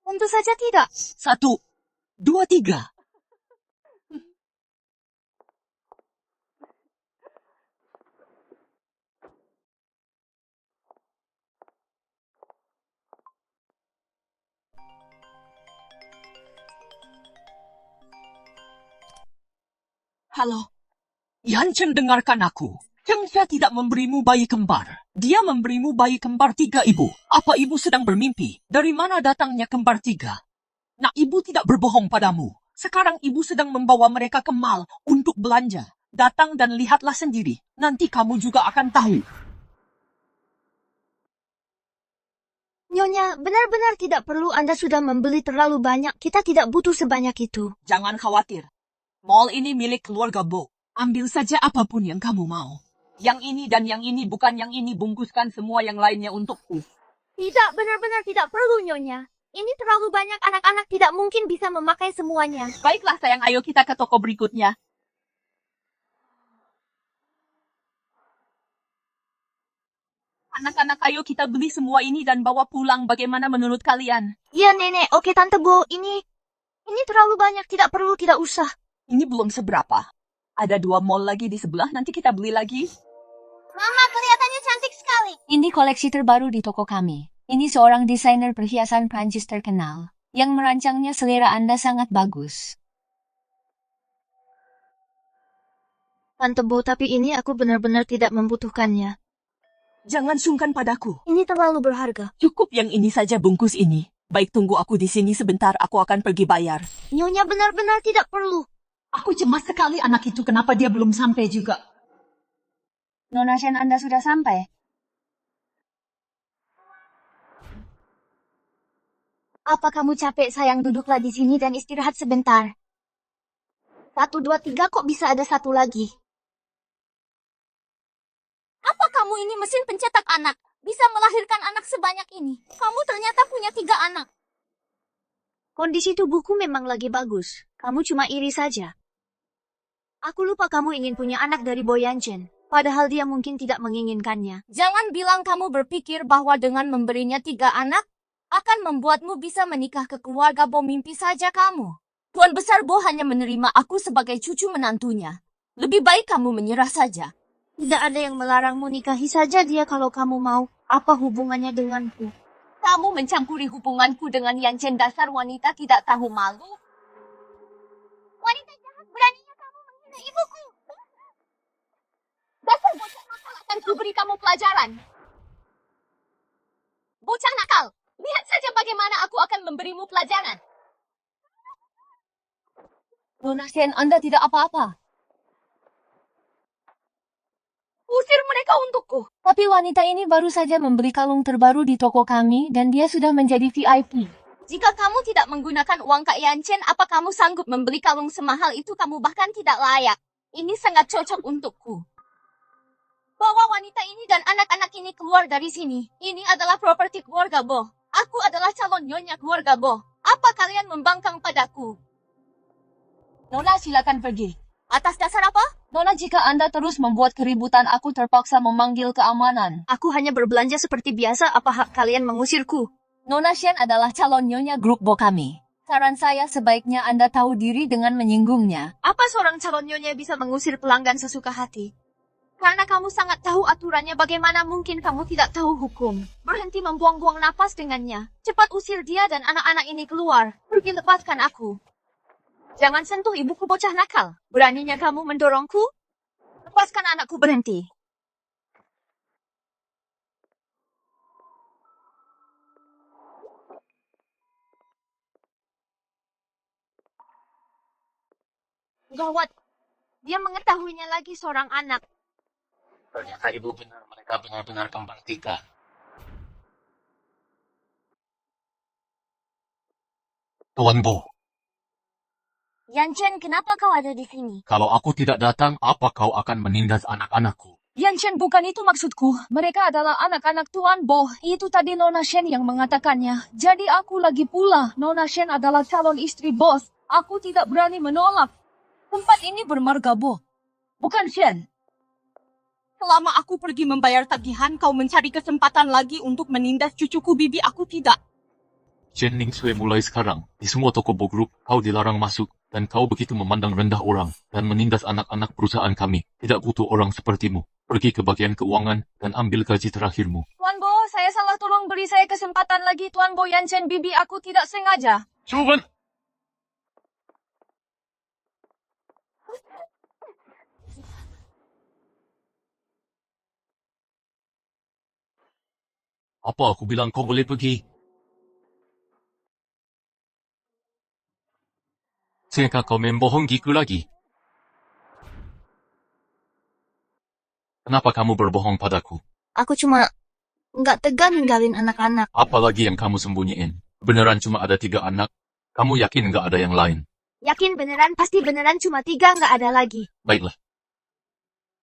Tentu saja tidak. 1, 2, 3. Halo. Yan Chen, dengarkan aku. Cheng Xia tidak memberimu bayi kembar. Dia memberimu bayi kembar 3 ibu. Apa ibu sedang bermimpi? Dari mana datangnya kembar 3? Nah, ibu tidak berbohong padamu. Sekarang ibu sedang membawa mereka ke mall untuk belanja. Datang dan lihatlah sendiri. Nanti kamu juga akan tahu. Nyonya, benar-benar tidak perlu Anda sudah membeli terlalu banyak. Kita tidak butuh sebanyak itu. Jangan khawatir. Mall ini milik keluarga Bo. Ambil saja apapun yang kamu mau. Yang ini dan yang ini, bukan yang ini. Bungkuskan semua yang lainnya untukku. Tidak, benar-benar tidak perlu, Nyonya. Ini terlalu banyak, anak-anak tidak mungkin bisa memakai semuanya. Baiklah sayang, ayo kita ke toko berikutnya. Anak-anak, ayo kita beli semua ini dan bawa pulang. Bagaimana menurut kalian? Iya, Nenek. Oke, Tante Bo. Ini terlalu banyak. Tidak perlu, tidak usah. Ini belum seberapa. Ada 2 mall lagi di sebelah, nanti kita beli lagi. Mama, kelihatannya cantik sekali. Ini koleksi terbaru di toko kami. Ini seorang desainer perhiasan Prancis terkenal. Yang merancangnya selera Anda sangat bagus. Tante Bo, tapi ini aku benar-benar tidak membutuhkannya. Jangan sungkan padaku. Ini terlalu berharga. Cukup yang ini saja bungkus ini. Baik, tunggu aku di sini sebentar, aku akan pergi bayar. Nyonya benar-benar tidak perlu. Aku cemas sekali anak itu, kenapa dia belum sampai juga? Nona Shen, Anda sudah sampai? Apa kamu capek, sayang? Duduklah di sini dan istirahat sebentar. 1, 2, 3, kok bisa ada 1 lagi? Apa kamu ini mesin pencetak anak? Bisa melahirkan anak sebanyak ini. Kamu ternyata punya 3 anak. Kondisi tubuhku memang lagi bagus. Kamu cuma iri saja. Aku lupa kamu ingin punya anak dari Boyan Chen. Padahal dia mungkin tidak menginginkannya. Jangan bilang kamu berpikir bahwa dengan memberinya 3 anak, akan membuatmu bisa menikah ke keluarga Bo. Mimpi saja kamu. Tuan Besar Bo hanya menerima aku sebagai cucu menantunya. Lebih baik kamu menyerah saja. Tidak ada yang melarangmu, nikahi saja dia kalau kamu mau. Apa hubungannya denganku? Kamu mencampuri hubunganku dengan Yan Chen, dasar wanita tidak tahu malu. Wanita jahat, beraninya kamu menghina ibuku. Dasar bocah nakal, akan kuberi kamu pelajaran. Bocah nakal, lihat saja bagaimana aku akan memberimu pelajaran. Nona Shen, Anda tidak apa-apa. Usir mereka untukku. Tapi wanita ini baru saja membeli kalung terbaru di toko kami dan dia sudah menjadi VIP. Jika kamu tidak menggunakan uang Kak Yan Chen, apa kamu sanggup membeli kalung semahal itu? Kamu bahkan tidak layak. Ini sangat cocok untukku. Bawa wanita ini dan anak-anak ini keluar dari sini. Ini adalah properti keluarga Bo. Aku adalah calon nyonya keluarga Bo. Apa kalian membangkang padaku? Nona, silakan pergi. Atas dasar apa? Nona, jika Anda terus membuat keributan, aku terpaksa memanggil keamanan. Aku hanya berbelanja seperti biasa. Apa hak kalian mengusirku? Nona Shen adalah calon nyonya grup Bo kami. Saran saya sebaiknya Anda tahu diri dengan menyinggungnya. Apa seorang calon nyonya bisa mengusir pelanggan sesuka hati? Karena kamu sangat tahu aturannya, bagaimana mungkin kamu tidak tahu hukum? Berhenti membuang-buang napas dengannya. Cepat usir dia dan anak-anak ini keluar. Pergi, lepaskan aku. Jangan sentuh ibuku, bocah nakal. Beraninya kamu mendorongku? Lepaskan anakku, berhenti. Gawat. Dia mengetahuinya lagi seorang anak. Ternyata ibu benar, mereka benar-benar kembar 3. Tuan Bo, Yan Chen, kenapa kau ada di sini? kalau aku tidak datang, apa kau akan menindas anak-anakku? Yan Chen, bukan itu maksudku. Mereka adalah anak-anak Tuan Bo. Itu tadi Nona Shen yang mengatakannya. Jadi aku lagi pula. Nona Shen adalah calon istri bos. Aku tidak berani menolak. Tempat ini bermarga Bo. Bukan Shen. Selama aku pergi membayar tagihan, kau mencari kesempatan lagi untuk menindas cucuku bibi. Aku tidak. Chen Ningshui, mulai sekarang, di semua toko Bo Group, kau dilarang masuk, dan kau begitu memandang rendah orang, dan menindas anak-anak perusahaan kami. Tidak butuh orang sepertimu. Pergi ke bagian keuangan, dan ambil gaji terakhirmu. Tuan Bo, saya salah, tolong beri saya kesempatan lagi. Tuan Bo, Yan Chen bibi, aku tidak sengaja. Cuman, Apa aku bilang kau boleh pergi? Sehingga kau membohongiku lagi. Kenapa kamu berbohong padaku? Aku cuma nggak tegan ninggalin anak-anak. Apa lagi yang kamu sembunyiin? Beneran cuma ada 3 anak? Kamu yakin nggak ada yang lain? Yakin beneran, pasti beneran cuma 3, nggak ada lagi. Baiklah.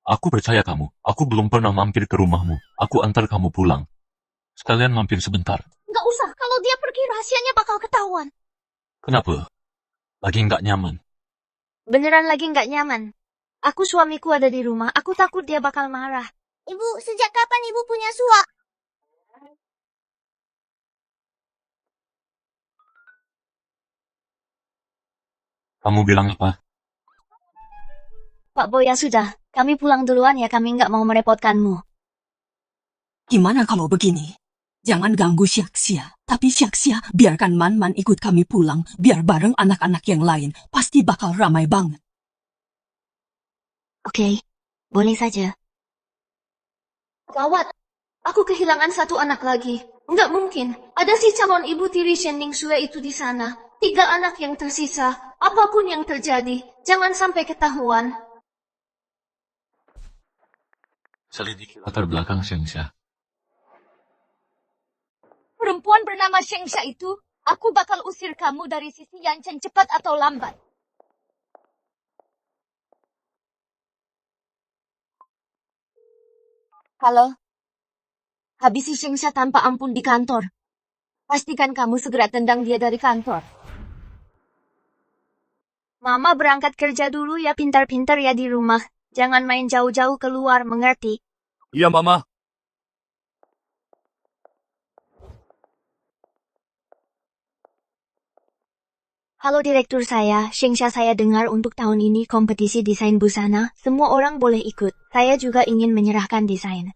Aku percaya kamu. Aku belum pernah mampir ke rumahmu. Aku antar kamu pulang. Sekalian mampir sebentar. Nggak usah, kalau dia pergi rahasianya bakal ketahuan. Kenapa? Lagi nggak nyaman. Beneran lagi nggak nyaman. Aku suamiku ada di rumah, aku takut dia bakal marah. Ibu, sejak kapan ibu punya suak? Kamu bilang apa? Pak Boy, ya sudah, kami pulang duluan ya, kami nggak mau merepotkanmu. Gimana kalau begini? Jangan ganggu Syaksia. Tapi Syaksia, biarkan Man-Man ikut kami pulang. Biar bareng anak-anak yang lain. Pasti bakal ramai banget. Oke, boleh saja. Gawat, aku kehilangan 1 anak lagi. Nggak mungkin, ada si calon ibu tiri Shen Ningsue itu di sana. 3 anak yang tersisa, apapun yang terjadi, jangan sampai ketahuan. Selidiki latar belakang Shengsha. Perempuan bernama Shengsha itu, aku bakal usir kamu dari sisi Yanchen cepat atau lambat. Halo? Habisi Shengsha tanpa ampun di kantor. Pastikan kamu segera tendang dia dari kantor. Mama berangkat kerja dulu ya, pintar-pintar ya di rumah. Jangan main jauh-jauh keluar, mengerti? Iya, Mama. Halo direktur saya, Shengsha, saya dengar untuk tahun ini kompetisi desain busana, semua orang boleh ikut. Saya juga ingin menyerahkan desain.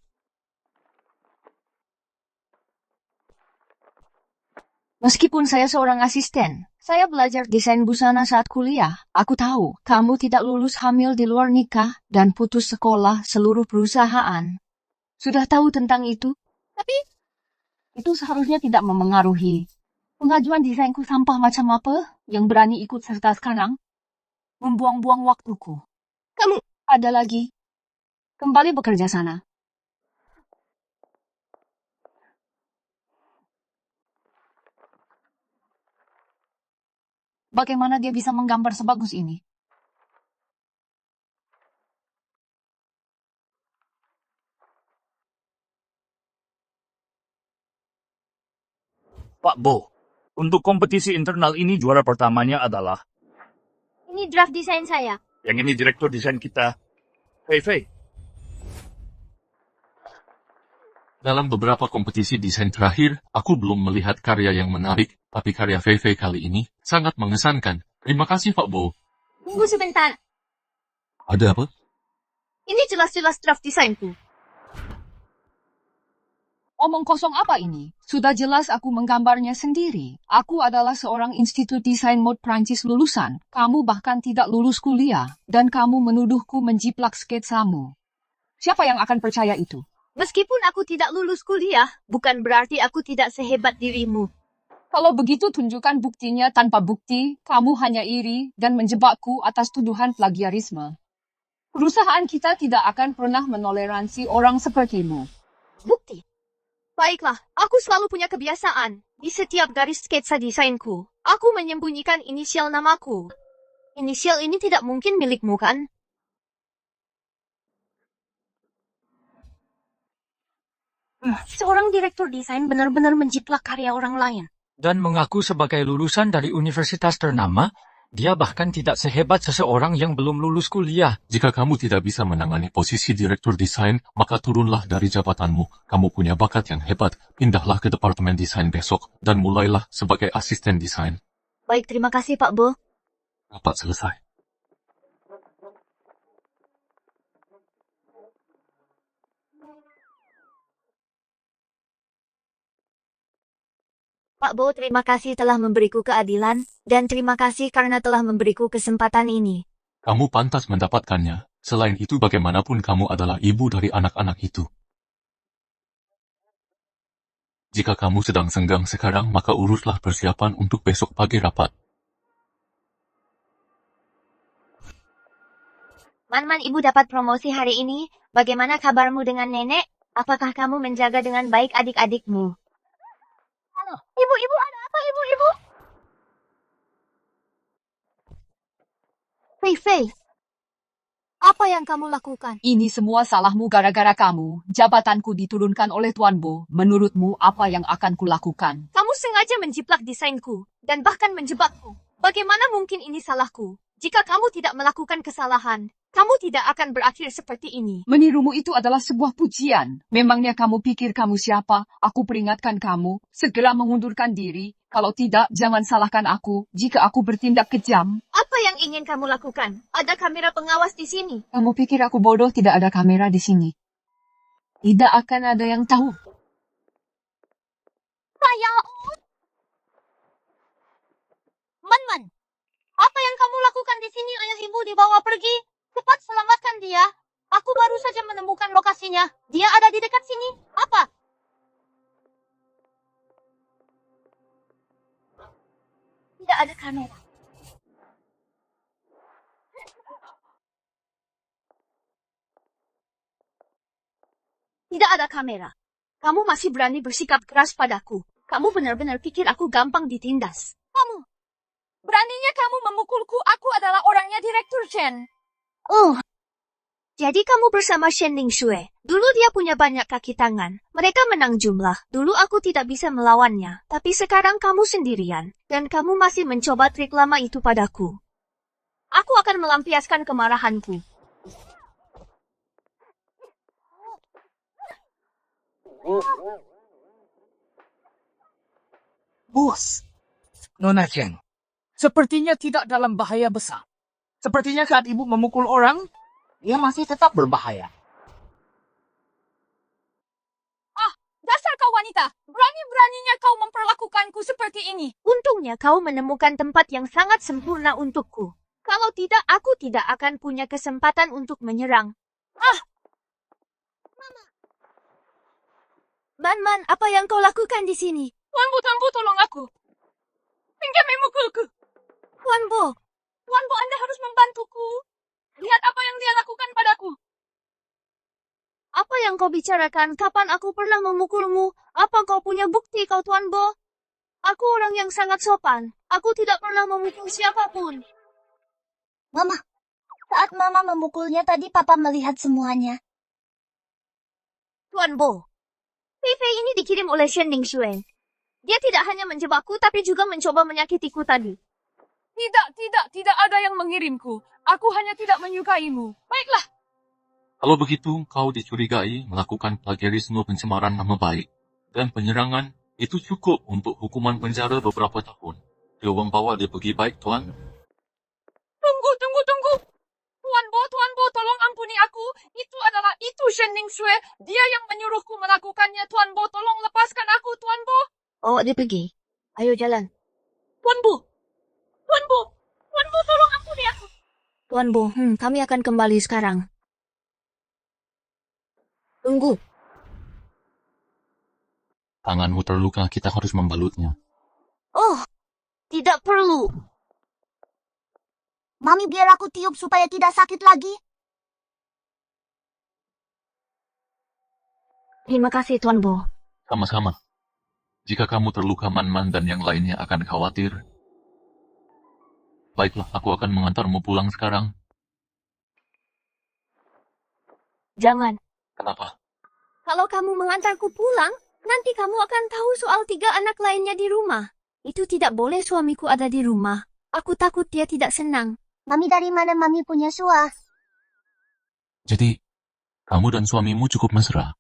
Meskipun saya seorang asisten, saya belajar desain busana saat kuliah. Aku tahu, kamu tidak lulus hamil di luar nikah dan putus sekolah seluruh perusahaan. Sudah tahu tentang itu? Tapi, itu seharusnya tidak memengaruhi. Pengajuan desainku sampah macam apa yang berani ikut serta sekarang? Membuang-buang waktuku. Kamu ada lagi? Kembali bekerja sana. Bagaimana dia bisa menggambar sebagus ini? Pak Bo, untuk kompetisi internal ini juara pertamanya adalah Ini draft desain saya. yang ini direktur desain kita, Fei Fei. Dalam beberapa kompetisi desain terakhir, aku belum melihat karya yang menarik, tapi karya Fei Fei kali ini sangat mengesankan. Terima kasih, Pak Bo. Tunggu sebentar. Ada apa? Ini jelas-jelas draft desainku. Omong kosong apa ini? Sudah jelas aku menggambarnya sendiri. Aku adalah seorang institut desain mode Prancis lulusan. Kamu bahkan tidak lulus kuliah. Dan kamu menuduhku menjiplak sketsamu. Siapa yang akan percaya itu? Meskipun aku tidak lulus kuliah, bukan berarti aku tidak sehebat dirimu. Kalau begitu tunjukkan buktinya. Tanpa bukti, kamu hanya iri dan menjebakku atas tuduhan plagiarisme. Perusahaan kita tidak akan pernah menoleransi orang sepertimu. Bukti? Baiklah, aku selalu punya kebiasaan. Di setiap garis sketsa desainku, aku menyembunyikan inisial namaku. Inisial ini tidak mungkin milikmu, kan? Seorang direktur desain benar-benar menjiplak karya orang lain. Dan mengaku sebagai lulusan dari universitas ternama, dia bahkan tidak sehebat seseorang yang belum lulus kuliah. Jika kamu tidak bisa menangani posisi direktur desain, maka turunlah dari jabatanmu. Kamu punya bakat yang hebat. Pindahlah ke departemen desain besok dan mulailah sebagai asisten desain. Baik, terima kasih Pak Bo. Rapat selesai. Pak Bo, terima kasih telah memberiku keadilan, dan terima kasih karena telah memberiku kesempatan ini. Kamu pantas mendapatkannya. Selain itu, bagaimanapun kamu adalah ibu dari anak-anak itu. Jika kamu sedang senggang sekarang, maka uruslah persiapan untuk besok pagi rapat. Man, ibu dapat promosi hari ini. Bagaimana kabarmu dengan nenek? Apakah kamu menjaga dengan baik adik-adikmu? Halo, ibu, ada apa ibu? Fei, apa yang kamu lakukan? Ini semua salahmu gara-gara kamu. Jabatanku diturunkan oleh Tuan Bo. Menurutmu apa yang akan kulakukan? Kamu sengaja menjiplak desainku, dan bahkan menjebakku. Bagaimana mungkin ini salahku? Jika kamu tidak melakukan kesalahan, kamu tidak akan berakhir seperti ini. Menirumu itu adalah sebuah pujian. Memangnya kamu pikir kamu siapa? Aku peringatkan kamu, segera mengundurkan diri. Kalau tidak, jangan salahkan aku jika aku bertindak kejam. Apa yang ingin kamu lakukan? Ada kamera pengawas di sini. Kamu pikir aku bodoh tidak ada kamera di sini? Tidak akan ada yang tahu. Saya Man, apa yang kamu lakukan di sini? Ayah ibu dibawa pergi. Cepat selamatkan dia. Aku baru saja menemukan lokasinya. Dia ada di dekat sini. Apa? Tidak ada kamera. Tidak ada kamera. Kamu masih berani bersikap keras padaku. Kamu benar-benar pikir aku gampang ditindas. Beraninya kamu memukulku. Aku adalah orangnya Direktur Chen. Oh, jadi kamu bersama Shen Ning Shue. Dulu dia punya banyak kaki tangan. Mereka menang jumlah. Dulu aku tidak bisa melawannya. Tapi sekarang kamu sendirian. Dan kamu masih mencoba trik lama itu padaku. Aku akan melampiaskan kemarahanku. Bos, Nona Chen, sepertinya tidak dalam bahaya besar. Sepertinya saat ibu memukul orang, dia masih tetap berbahaya. Dasar kau wanita. Berani-beraninya kau memperlakukanku seperti ini. Untungnya kau menemukan tempat yang sangat sempurna untukku. Kalau tidak, aku tidak akan punya kesempatan untuk menyerang. Man, apa yang kau lakukan di sini? Tuan Bu, tolong aku. Pinjam memukulku. Tuan Bo, Tuan Bu, Anda harus membantuku. Lihat apa yang dia lakukan padaku. apa yang kau bicarakan? Kapan aku pernah memukulmu? Apa kau punya bukti kau Tuan Bo? Aku orang yang sangat sopan. Aku tidak pernah memukul siapapun. Mama, saat Mama memukulnya tadi Papa melihat semuanya. Tuan Bo, Fei ini dikirim oleh Shen Ning Shue. Dia tidak hanya menjebakku, tapi juga mencoba menyakitiku tadi. Tidak ada yang mengirimku. Aku hanya tidak menyukaimu. Baiklah. Kalau begitu, kau dicurigai melakukan plagiarisme pencemaran nama baik. Dan penyerangan itu cukup untuk hukuman penjara beberapa tahun. Coba bawa dia pergi baik, Tuan. Tunggu. Tuan Bo, tolong ampuni aku. Itu Shen Ning Shue. Dia yang menyuruhku melakukannya. Tuan Bo, tolong lepaskan aku, Tuan Bo. Oh, dia pergi. Ayo jalan. Tuan Bo, tolong ampuni aku. Tuan Bo, kami akan kembali sekarang. Tunggu. Tanganmu terluka, kita harus membalutnya. Oh, tidak perlu. Mami, biar aku tiup supaya tidak sakit lagi. Terima kasih, Tuan Bo. Sama-sama. Jika kamu terluka, Man dan yang lainnya akan khawatir. Baiklah, aku akan mengantarmu pulang sekarang. Jangan. Kenapa? Kalau kamu mengantarku pulang, nanti kamu akan tahu soal 3 anak lainnya di rumah. Itu tidak boleh suamiku ada di rumah. Aku takut dia tidak senang. Mami, dari mana Mami punya suah? Jadi, kamu dan suamimu cukup mesra.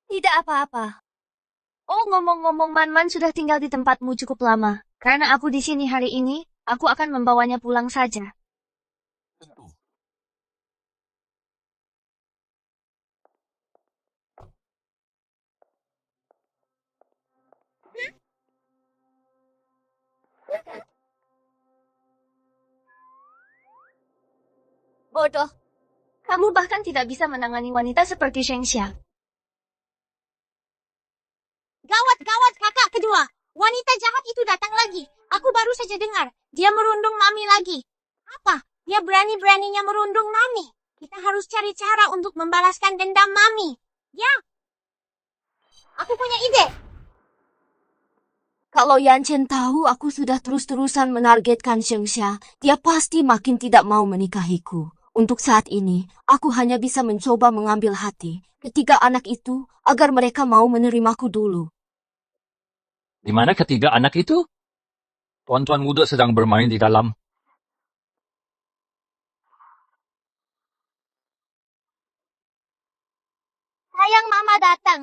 Tidak apa-apa. Oh, ngomong-ngomong, Man sudah tinggal di tempatmu cukup lama. Karena aku di sini hari ini, aku akan membawanya pulang saja. Tentu. Bodoh. Kamu bahkan tidak bisa menangani wanita seperti Sheng Xia. kedua, wanita jahat itu datang lagi. Aku baru saja dengar. Dia merundung Mami lagi. Apa? Dia berani-beraninya merundung Mami. Kita harus cari cara untuk membalaskan dendam Mami. Ya. Aku punya ide. Kalau Yan Chen tahu aku sudah terus-terusan menargetkan Shengsha, dia pasti makin tidak mau menikahiku. Untuk saat ini, aku hanya bisa mencoba mengambil hati ketiga anak itu agar mereka mau menerimaku dulu. Di mana ketiga anak itu? Tuan-tuan muda sedang bermain di dalam. Sayang, Mama datang.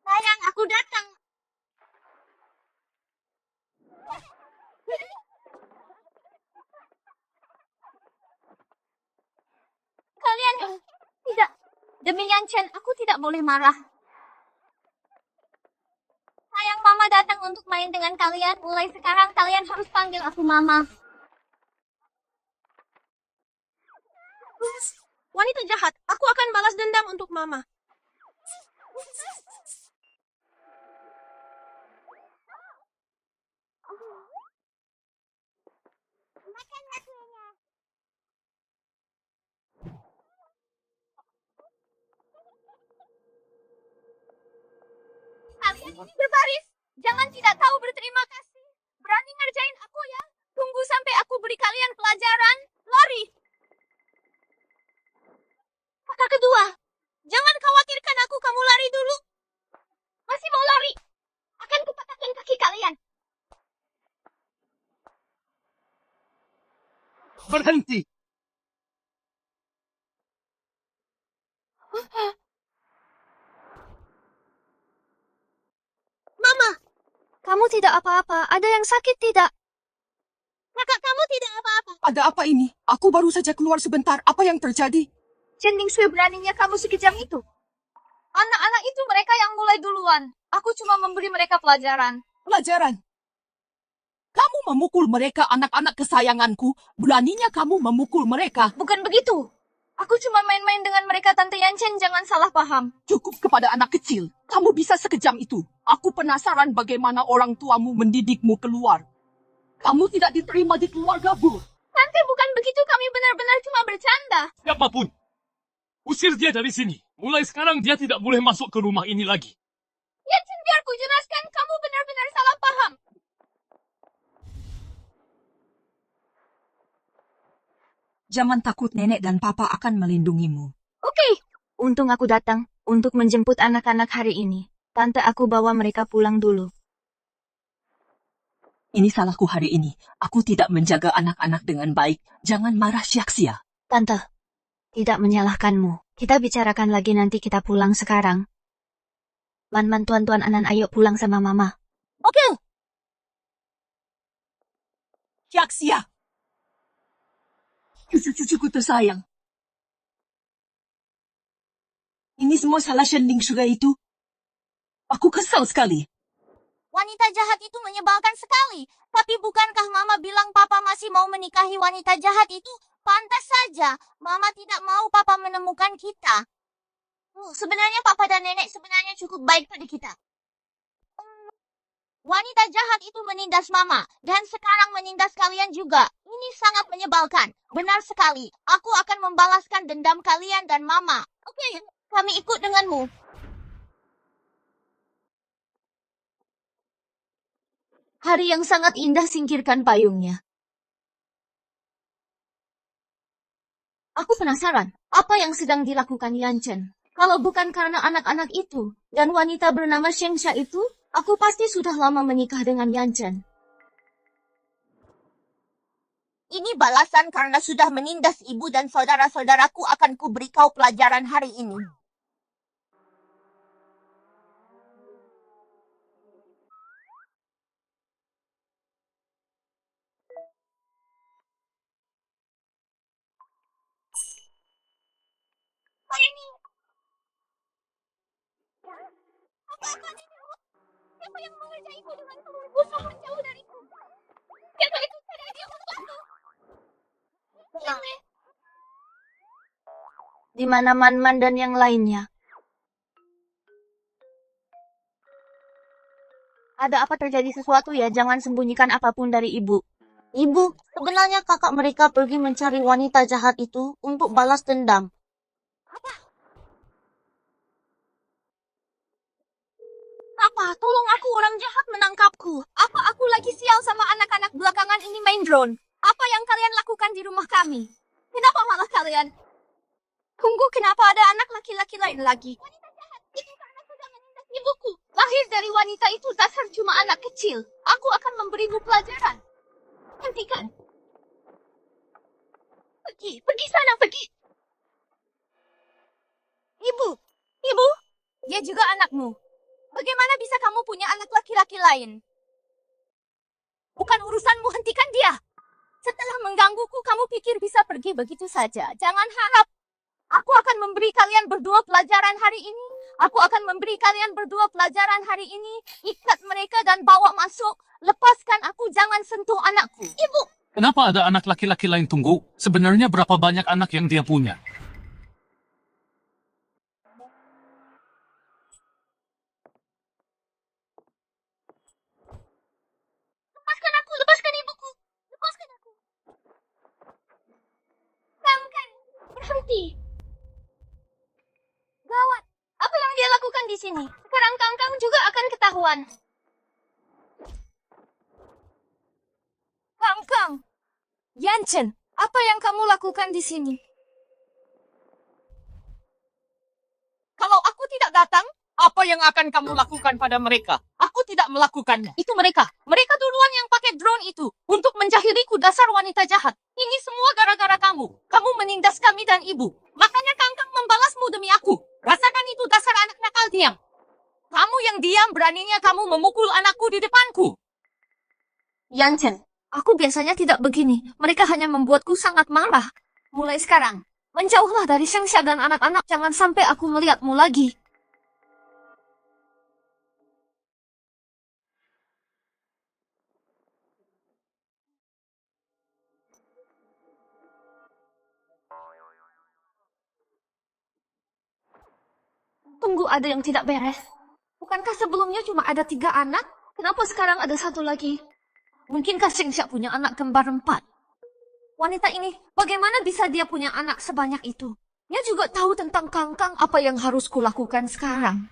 Sayang, aku datang. Kalian tidak. Demi Yan Chen, aku tidak boleh marah. Sayang, Mama datang untuk main dengan kalian. Mulai sekarang kalian harus panggil aku Mama. Wanita jahat, aku akan balas dendam untuk Mama. Makan akunya. Kalian ini berbaris. Jangan tidak tahu berterima kasih. Berani ngerjain aku ya. Tunggu sampai aku beri kalian pelajaran. Lari. Kakak kedua. Jangan khawatirkan aku, kamu lari dulu. Masih mau lari? Akan kupatahkan kaki kalian. Berhenti. Mama, kamu tidak apa-apa. Ada yang sakit tidak? Kakak kamu tidak apa-apa. Ada apa ini? Aku baru saja keluar sebentar. Apa yang terjadi? Chen Ningshui, beraninya kamu sekejam itu. Anak-anak itu mereka yang mulai duluan. Aku cuma memberi mereka pelajaran. Pelajaran. Kamu memukul mereka, anak-anak kesayanganku. Beraninya kamu memukul mereka. Bukan begitu. Aku cuma main-main dengan mereka, Tante Yan Chen. Jangan salah paham. Cukup kepada anak kecil. Kamu bisa sekejam itu. Aku penasaran bagaimana orang tuamu mendidikmu keluar. Kamu tidak diterima di keluarga Bu. Tante, bukan begitu. Kami benar-benar cuma bercanda. Siapapun, usir dia dari sini. Mulai sekarang dia tidak boleh masuk ke rumah ini lagi. Yan Chen, biar ku jelaskan. Kamu benar-benar salah paham. Jangan takut, nenek dan papa akan melindungimu. Oke. Untung aku datang untuk menjemput anak-anak hari ini. Tante, aku bawa mereka pulang dulu. Ini salahku hari ini. Aku tidak menjaga anak-anak dengan baik. Jangan marah sia-sia. Tante, tidak menyalahkanmu. Kita bicarakan lagi nanti kita pulang sekarang. Man-man tuan-tuan Anan, ayo pulang sama Mama. Oke. Sia-sia. Cucu-cucuku tersayang. Ini semua salah Shen Ningshui itu. Aku kesal sekali. Wanita jahat itu menyebalkan sekali. Tapi bukankah Mama bilang Papa masih mau menikahi wanita jahat itu? Pantas saja. Mama tidak mau Papa menemukan kita. Sebenarnya Papa dan Nenek sebenarnya cukup baik pada kita. Wanita jahat itu menindas Mama. Dan sekarang menindas kalian juga. Ini sangat menyebalkan. Benar sekali. Aku akan membalaskan dendam kalian dan Mama. Oke, kami ikut denganmu. Hari yang sangat indah, singkirkan payungnya. Aku penasaran, apa yang sedang dilakukan Yan Chen? Kalau bukan karena anak-anak itu dan wanita bernama Shengsha itu, aku pasti sudah lama menikah dengan Yan Chen. Ini balasan karena sudah menindas ibu dan saudara-saudaraku, akan kuberi kau pelajaran hari ini. Apa ini? Apa-apaan ini? Siapa yang mengerjaiku dengan telur busuk menjauh dariku? Siapa itu? Cari dia untuk aku. Di mana Man-Man dan yang lainnya? Ada apa terjadi sesuatu ya? Jangan sembunyikan apapun dari ibu. Ibu, sebenarnya kakak mereka pergi mencari wanita jahat itu untuk balas dendam. Apa? Tolong aku, orang jahat menangkapku. Apa aku lagi sial sama anak-anak belakangan ini main drone? Apa yang kalian lakukan di rumah kami? Kenapa malah kalian? Tunggu, kenapa ada anak laki-laki lain lagi? Wanita jahat, itu karena sudah menindas ibuku. Lahir dari wanita itu dasar cuma anak kecil. Aku akan memberimu pelajaran. Hentikan. Pergi sana, pergi. Ibu, dia juga anakmu. Bagaimana bisa kamu punya anak laki-laki lain? Bukan urusanmu, hentikan dia. Setelah menggangguku, kamu pikir bisa pergi begitu saja. Jangan harap. Aku akan memberi kalian berdua pelajaran hari ini. Aku akan memberi kalian berdua pelajaran hari ini. Ikat mereka dan bawa masuk. Lepaskan aku, jangan sentuh anakku. Ibu, Kenapa ada anak laki-laki lain tunggu? Sebenarnya berapa banyak anak yang dia punya? lepaskan aku, lepaskan ibuku. Lepaskan aku. Kangkang, berhenti. Gawat, apa yang dia lakukan di sini? Sekarang Kangkang juga akan ketahuan. Kangkang, Yanchen, apa yang kamu lakukan di sini? Kalau aku tidak datang, apa yang akan kamu lakukan pada mereka? Aku tidak melakukannya. Itu mereka. Mereka duluan yang pakai drone itu untuk menjahiliku dasar wanita jahat. Ini semua gara-gara kamu. Kamu menindas kami dan ibu. Makanya Kangkang membalasmu demi aku. Rasakan itu dasar anak nakal diam. Kamu yang diam, beraninya kamu memukul anakku di depanku. Yanchen, aku biasanya tidak begini. Mereka hanya membuatku sangat marah. Mulai sekarang, menjauhlah dari Shengsha dan anak-anak. Jangan sampai aku melihatmu lagi. Tunggu, ada yang tidak beres. Bukankah sebelumnya cuma ada 3 anak? Kenapa sekarang ada 1 lagi? Mungkinkah Shengsha punya anak kembar 4? Wanita ini, bagaimana bisa dia punya anak sebanyak itu? Dia juga tahu tentang Kangkang. Apa yang harus kulakukan sekarang?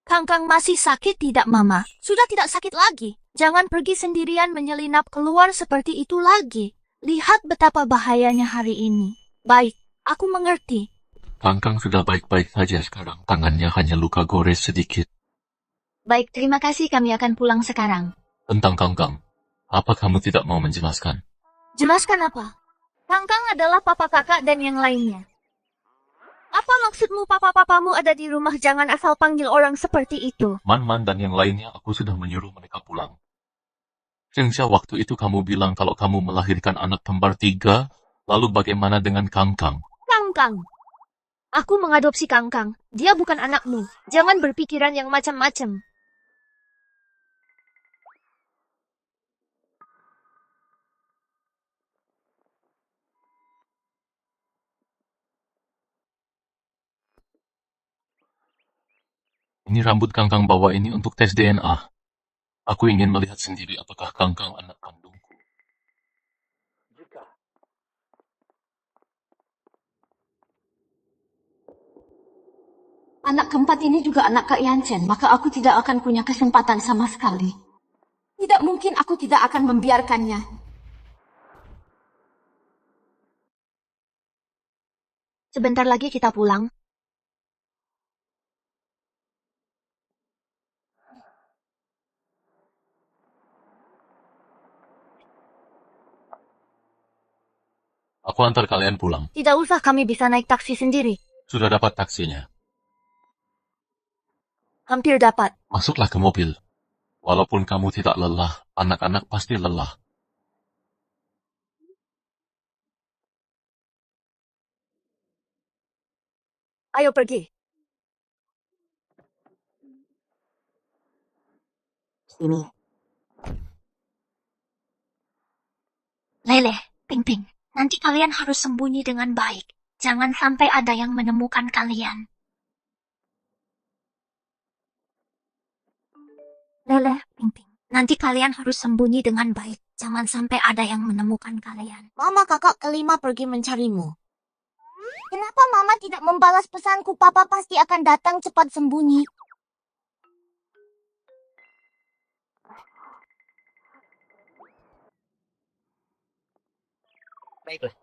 Kangkang masih sakit tidak, Mama? Sudah tidak sakit lagi. Jangan pergi sendirian menyelinap keluar seperti itu lagi. Lihat betapa bahayanya hari ini. Baik, aku mengerti. Kangkang sudah baik-baik saja sekarang. Tangannya hanya luka gores sedikit. Baik, terima kasih. Kami akan pulang sekarang. Tentang Kangkang, apa kamu tidak mau menjelaskan? Jelaskan apa? Kangkang adalah papa kakak dan yang lainnya. Apa maksudmu papa-papamu ada di rumah? Jangan asal panggil orang seperti itu. Man-Man dan yang lainnya aku sudah menyuruh mereka pulang. Shengsha, waktu itu kamu bilang kalau kamu melahirkan anak kembar 3, lalu bagaimana dengan Kangkang? Kangkang. Aku mengadopsi Kangkang. Dia bukan anakmu. Jangan berpikiran yang macam-macam. Ini rambut Kangkang bawa ini untuk tes DNA. Aku ingin melihat sendiri apakah Kangkang anak kandungku. Anak keempat ini juga anak Kak Yanchen, maka aku tidak akan punya kesempatan sama sekali. Tidak mungkin aku tidak akan membiarkannya. Sebentar lagi kita pulang. Aku antar kalian pulang. Tidak usah, kami bisa naik taksi sendiri. Sudah dapat taksinya. Hampir dapat. Masuklah ke mobil. Walaupun kamu tidak lelah, anak-anak pasti lelah. Ayo pergi. Sini. Lele, Ping Ping. Nanti kalian harus sembunyi dengan baik. Jangan sampai ada yang menemukan kalian. Leleh, Ping-Ping. Nanti kalian harus sembunyi dengan baik. Jangan sampai ada yang menemukan kalian. Mama kakak kelima pergi mencarimu. Kenapa Mama tidak membalas pesanku? Papa pasti akan datang cepat sembunyi. Baiklah.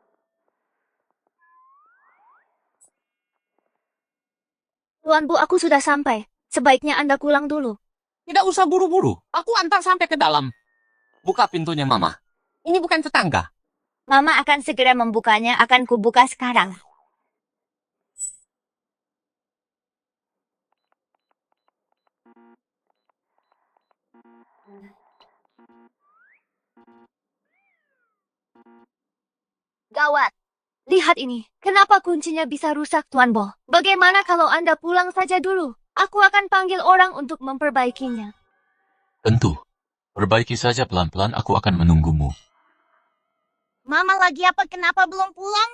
Tuan Bu, aku sudah sampai. Sebaiknya Anda pulang dulu. Tidak usah buru-buru. Aku antar sampai ke dalam. Buka pintunya, Mama. Ini bukan tetangga. Mama akan segera membukanya, akan kubuka sekarang. Gawat. Lihat ini. Kenapa kuncinya bisa rusak, Tuan Bo? Bagaimana kalau Anda pulang saja dulu? Aku akan panggil orang untuk memperbaikinya. Tentu. Perbaiki saja pelan-pelan, aku akan menunggumu. Mama lagi apa? Kenapa belum pulang?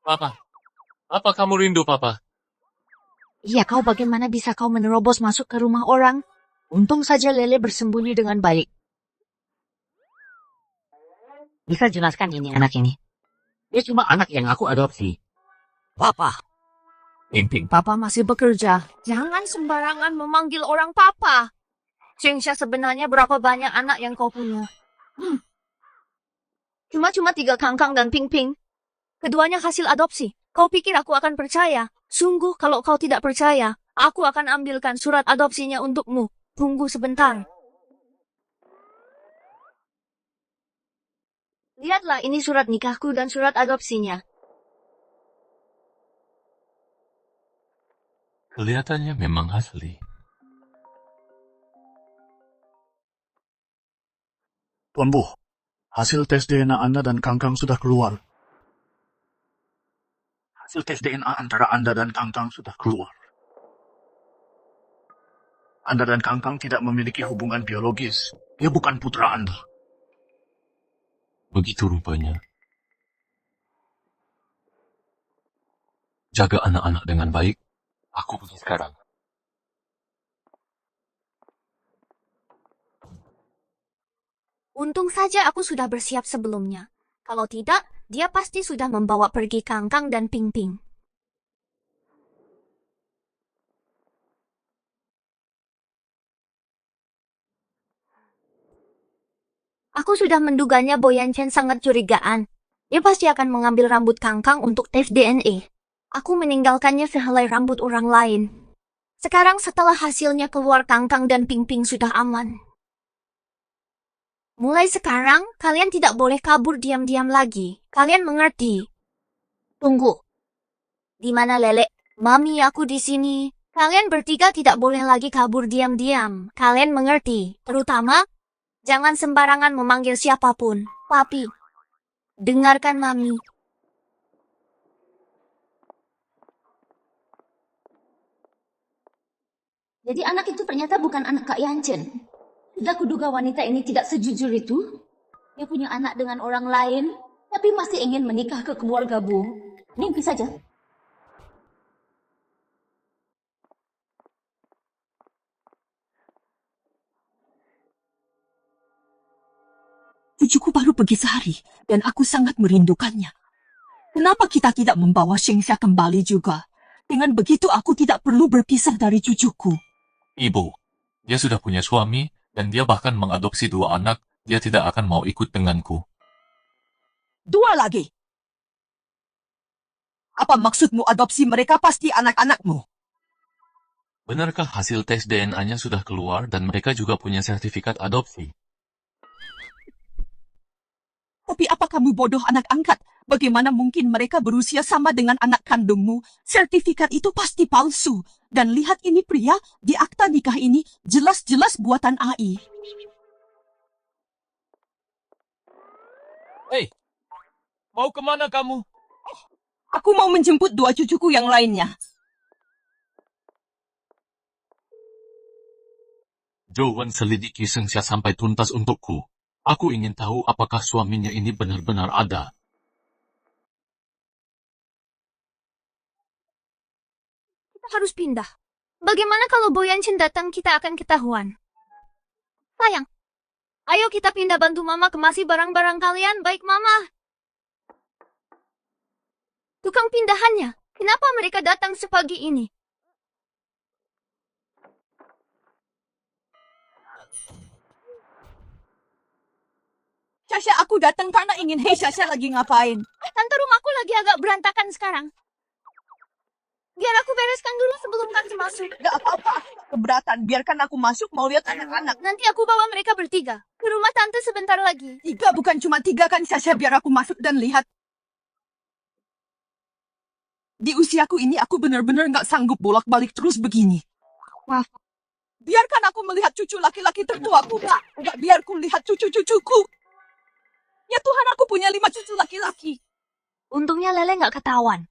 Papa. Apa kamu rindu, Papa? Iya, kau bagaimana bisa kau menerobos masuk ke rumah orang? Untung saja Lele bersembunyi dengan baik. Bisa jelaskan ini anak ini? Dia cuma anak yang aku adopsi. Papa. Ping-Ping. Papa masih bekerja. Jangan sembarangan memanggil orang papa. Shengsha, sebenarnya berapa banyak anak yang kau punya? Cuma 3 Kangkang dan Ping-Ping. Keduanya hasil adopsi. Kau pikir aku akan percaya? Sungguh, kalau kau tidak percaya, aku akan ambilkan surat adopsinya untukmu. Tunggu sebentar. Lihatlah, ini surat nikahku dan surat adopsinya. Kelihatannya memang asli. Tuan Bu, hasil tes DNA Anda dan Kangkang sudah keluar. Hasil tes DNA antara Anda dan Kangkang sudah keluar. Anda dan Kangkang tidak memiliki hubungan biologis. Dia bukan putra Anda. Begitu rupanya. Jaga anak-anak dengan baik. Aku pergi sekarang. Untung saja aku sudah bersiap sebelumnya. Kalau tidak, dia pasti sudah membawa pergi Kangkang dan Ping-Ping. Aku sudah menduganya Boyan Chen sangat curigaan. Dia pasti akan mengambil rambut Kangkang untuk tes DNA. Aku meninggalkannya sehelai rambut orang lain. Sekarang setelah hasilnya keluar, Kangkang dan Ping-Ping sudah aman. Mulai sekarang, kalian tidak boleh kabur diam-diam lagi. Kalian mengerti? Tunggu. Di mana Lele? Mami, aku di sini. Kalian bertiga tidak boleh lagi kabur diam-diam. Kalian mengerti? Terutama, jangan sembarangan memanggil siapapun. Papi, dengarkan Mami. Jadi anak itu ternyata bukan anak Kak Yanchen. Sudah kuduga wanita ini tidak sejujur itu. Dia punya anak dengan orang lain, tapi masih ingin menikah ke keluarga Bu. Mimpi saja. Cucuku baru pergi sehari, dan aku sangat merindukannya. Kenapa kita tidak membawa Shengsha kembali juga? Dengan begitu aku tidak perlu berpisah dari cucuku. Ibu, dia sudah punya suami, dan dia bahkan mengadopsi 2 anak. Dia tidak akan mau ikut denganku. 2 lagi. Apa maksudmu adopsi mereka pasti anak-anakmu? Benarkah hasil tes DNA-nya sudah keluar dan mereka juga punya sertifikat adopsi? Tapi apa kamu bodoh anak angkat? Bagaimana mungkin mereka berusia sama dengan anak kandungmu? Sertifikat itu pasti palsu. Dan lihat ini pria, di akta nikah ini jelas-jelas buatan AI. Hei, mau kemana kamu? Aku mau menjemput 2 cucuku yang lainnya. Jowan selidiki Sengsya sampai tuntas untukku. Aku ingin tahu apakah suaminya ini benar-benar ada. Kita harus pindah. Bagaimana kalau Boyancin datang kita akan ketahuan? Sayang, ayo kita pindah bantu Mama kemasi barang-barang kalian, baik Mama. Tukang pindahannya, kenapa mereka datang sepagi ini? Sasha, aku datang karena ingin, hei Sasha lagi ngapain? Tante, rumahku lagi agak berantakan sekarang. Biar aku bereskan dulu sebelum Tante masuk. Gak apa-apa, keberatan. Biarkan aku masuk, mau lihat anak-anak. Nanti aku bawa mereka bertiga ke rumah Tante sebentar lagi. 3 bukan cuma 3 kan Sasha, biar aku masuk dan lihat. Di usiaku ini aku benar-benar gak sanggup bolak-balik terus begini. Maaf. Biarkan aku melihat cucu laki-laki tertuaku, gak biar ku lihat cucu-cucuku. Ya Tuhan, aku punya 5 cucu laki-laki. Untungnya Lele nggak ketahuan.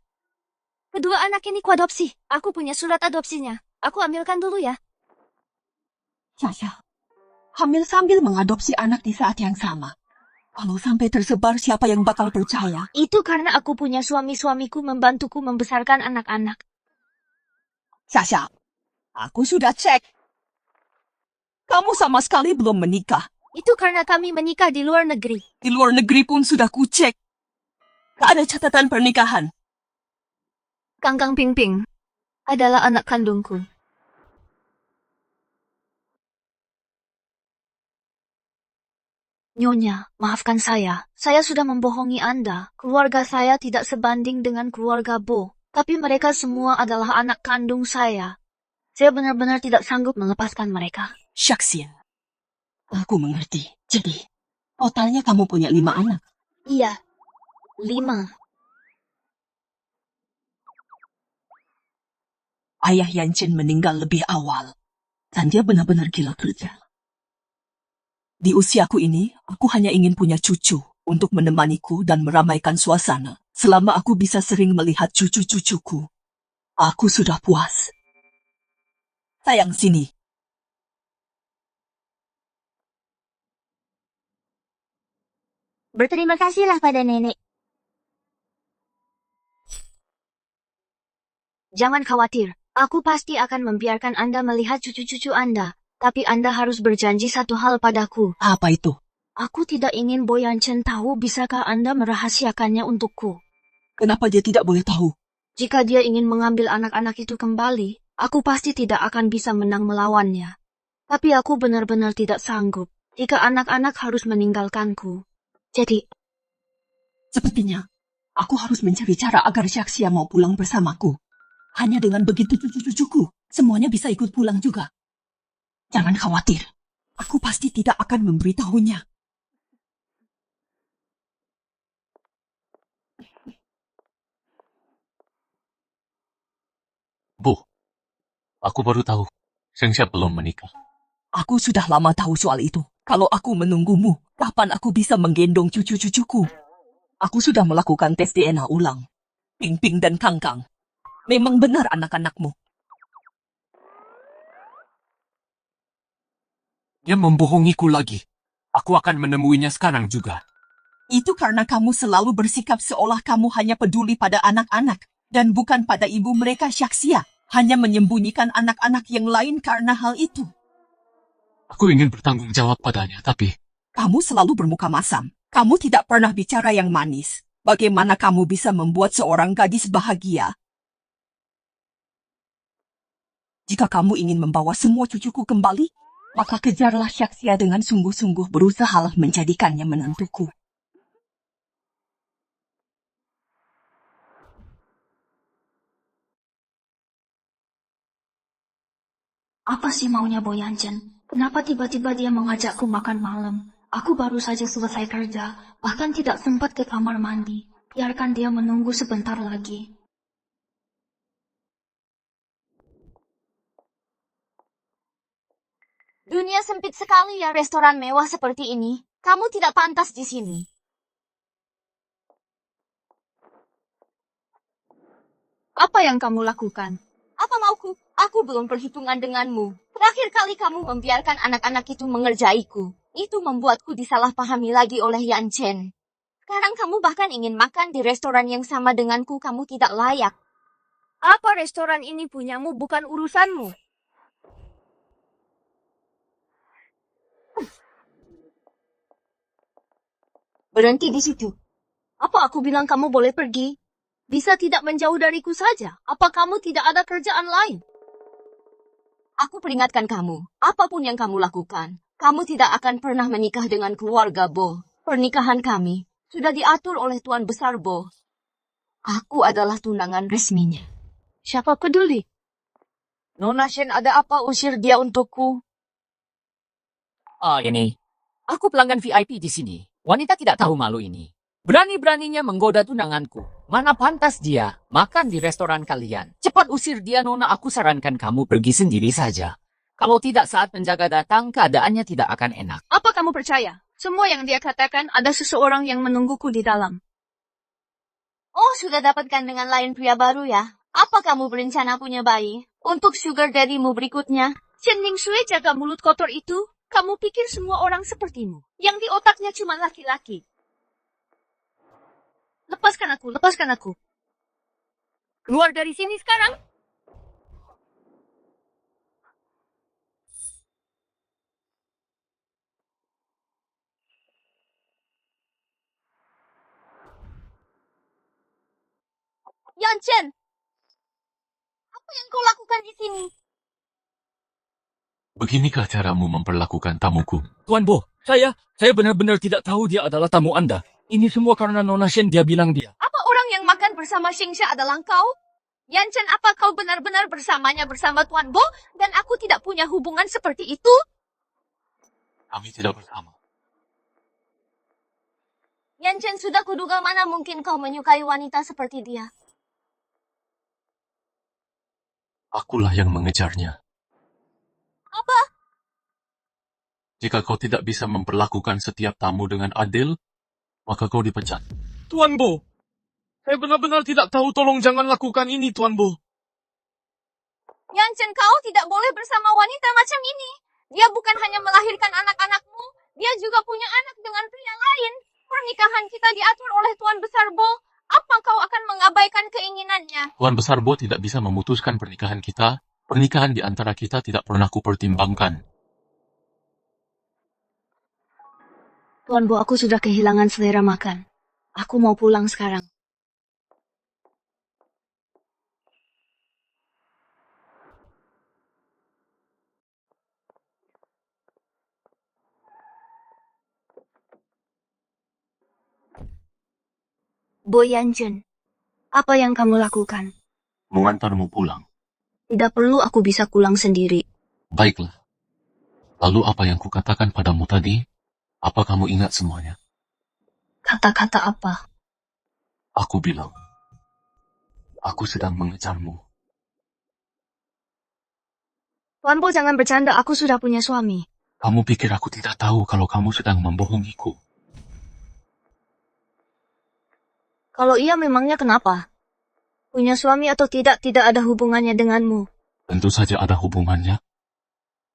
Kedua anak ini kuadopsi. Aku punya surat adopsinya. Aku ambilkan dulu ya. Sasha, hamil sambil mengadopsi anak di saat yang sama. Kalau sampai tersebar, siapa yang bakal percaya? Itu karena aku punya suamiku membantuku membesarkan anak-anak. Sasha, aku sudah cek. Kamu sama sekali belum menikah. Itu karena kami menikah di luar negeri. Di luar negeri pun sudah kucek. Gak ada catatan pernikahan. Kangkang Pingping adalah anak kandungku. Nyonya, maafkan saya. Saya sudah membohongi Anda. Keluarga saya tidak sebanding dengan keluarga Bo. Tapi mereka semua adalah anak kandung saya. Saya benar-benar tidak sanggup melepaskan mereka. Syaksia. Aku mengerti. Jadi, totalnya kamu punya 5 anak. Iya, 5. Ayah Yancin meninggal lebih awal. Dan dia benar-benar gila kerja. Di usiaku ini, aku hanya ingin punya cucu untuk menemaniku dan meramaikan suasana. Selama aku bisa sering melihat cucu-cucuku, aku sudah puas. Sayang, sini. Berterima kasihlah pada nenek. Jangan khawatir, aku pasti akan membiarkan Anda melihat cucu-cucu Anda. Tapi Anda harus berjanji satu hal padaku. Apa itu? Aku tidak ingin Boyancin tahu, bisakah Anda merahasiakannya untukku? Kenapa dia tidak boleh tahu? Jika dia ingin mengambil anak-anak itu kembali, aku pasti tidak akan bisa menang melawannya. Tapi aku benar-benar tidak sanggup jika anak-anak harus meninggalkanku. Jadi, Sepertinya, aku harus mencari cara agar Syaksia mau pulang bersamaku. Hanya dengan begitu cucu-cucuku, semuanya bisa ikut pulang juga. Jangan khawatir, aku pasti tidak akan memberitahunya. Bu, aku baru tahu. Sengsya belum menikah. Aku sudah lama tahu soal itu. Kalau aku menunggumu, kapan aku bisa menggendong cucu-cucuku? Aku sudah melakukan tes DNA ulang. Ping-Ping dan Kangkang. Memang benar anak-anakmu. Dia membohongiku lagi. Aku akan menemuinya sekarang juga. Itu karena kamu selalu bersikap seolah kamu hanya peduli pada anak-anak dan bukan pada ibu mereka Syaksia. Hanya menyembunyikan anak-anak yang lain karena hal itu. Aku ingin bertanggung jawab padanya, tapi Kamu selalu bermuka masam. Kamu tidak pernah bicara yang manis. Bagaimana kamu bisa membuat seorang gadis bahagia? Jika kamu ingin membawa semua cucuku kembali, maka kejarlah Syaksia dengan sungguh-sungguh, berusahalah menjadikannya menantuku. apa sih maunya Boyancin? Kenapa tiba-tiba dia mengajakku makan malam? Aku baru saja selesai kerja, bahkan tidak sempat ke kamar mandi. Biarkan dia menunggu sebentar lagi. Dunia sempit sekali ya, restoran mewah seperti ini. Kamu tidak pantas di sini. Apa yang kamu lakukan? Apa mauku? Aku belum perhitungan denganmu. Terakhir kali kamu membiarkan anak-anak itu mengerjaiku. Itu membuatku disalahpahami lagi oleh Yan Chen. Sekarang kamu bahkan ingin makan di restoran yang sama denganku. Kamu tidak layak. Apa restoran ini punyamu bukan urusanmu? Berhenti di situ. Apa aku bilang kamu boleh pergi? Bisa tidak menjauh dariku saja? Apa kamu tidak ada kerjaan lain? Aku peringatkan kamu, apapun yang kamu lakukan, kamu tidak akan pernah menikah dengan keluarga Bo. Pernikahan kami sudah diatur oleh Tuan Besar Bo. Aku adalah tunangan resminya. Siapa peduli? Nona Shen ada apa usir dia untukku? Ini. Aku pelanggan VIP di sini. Wanita tidak tahu malu ini. Berani-beraninya menggoda tunanganku. Mana pantas dia makan di restoran kalian. Cepat usir dia, Nona. Aku sarankan kamu pergi sendiri saja. Kalau tidak saat penjaga datang, keadaannya tidak akan enak. Apa kamu percaya? Semua yang dia katakan ada seseorang yang menungguku di dalam. Oh, sudah dapatkan dengan lain pria baru ya? Apa kamu berencana punya bayi? Untuk sugar daddy-mu berikutnya? Chen Ningshui, jaga mulut kotor itu. Kamu pikir semua orang sepertimu, yang di otaknya cuma laki-laki. Lepaskan aku, lepaskan aku. Keluar dari sini sekarang. Yan Chen, apa yang kau lakukan di sini? Beginikah caramu memperlakukan tamuku? Tuan Bo, saya benar-benar tidak tahu dia adalah tamu Anda. Ini semua karena Nona Shen dia bilang dia. Apa orang yang makan bersama Xingsha adalah kau? Yan Chen, apa kau benar-benar bersamanya bersama Tuan Bo dan aku tidak punya hubungan seperti itu? Kami tidak bersama. Yan Chen, sudah kuduga mana mungkin kau menyukai wanita seperti dia. Akulah yang mengejarnya. Apa? Jika kau tidak bisa memperlakukan setiap tamu dengan adil, maka kau dipecat. Tuan Bo, saya benar-benar tidak tahu. Tolong jangan lakukan ini, Tuan Bo. Yan Chen, kau tidak boleh bersama wanita macam ini. Dia bukan hanya melahirkan anak-anakmu, dia juga punya anak dengan pria lain. Pernikahan kita diatur oleh Tuan Besar Bo. Apa kau akan mengabaikan keinginannya? Tuan Besar Bo tidak bisa memutuskan pernikahan kita. Pernikahan di antara kita tidak pernah kupertimbangkan. Tuan Bo, aku sudah kehilangan selera makan. Aku mau pulang sekarang. Bo Yan Chen, apa yang kamu lakukan? Mengantarmu pulang. Tidak perlu, aku bisa pulang sendiri. Baiklah. Lalu apa yang kukatakan padamu tadi? Apa kamu ingat semuanya? Kata-kata apa? Aku bilang, aku sedang mengejarmu. Tuan Bo, jangan bercanda, aku sudah punya suami. Kamu pikir aku tidak tahu kalau kamu sedang membohongiku? Kalau iya, memangnya kenapa? Punya suami atau tidak ada hubungannya denganmu. Tentu saja ada hubungannya.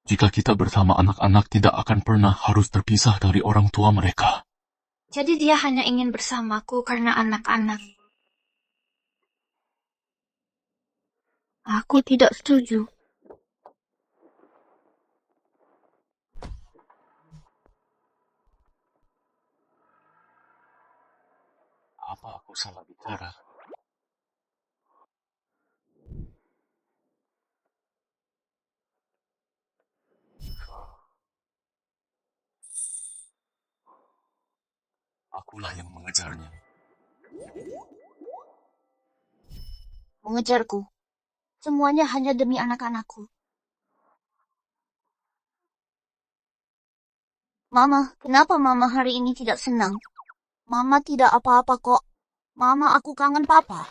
Jika kita bersama anak-anak tidak akan pernah harus terpisah dari orang tua mereka. Jadi dia hanya ingin bersamaku karena anak-anak. Aku tidak setuju. Apa aku salah bicara? Akulah yang mengejarnya. Mengejarku. Semuanya hanya demi anak-anakku. Mama, kenapa Mama hari ini tidak senang? Mama tidak apa-apa kok. Mama, aku kangen Papa.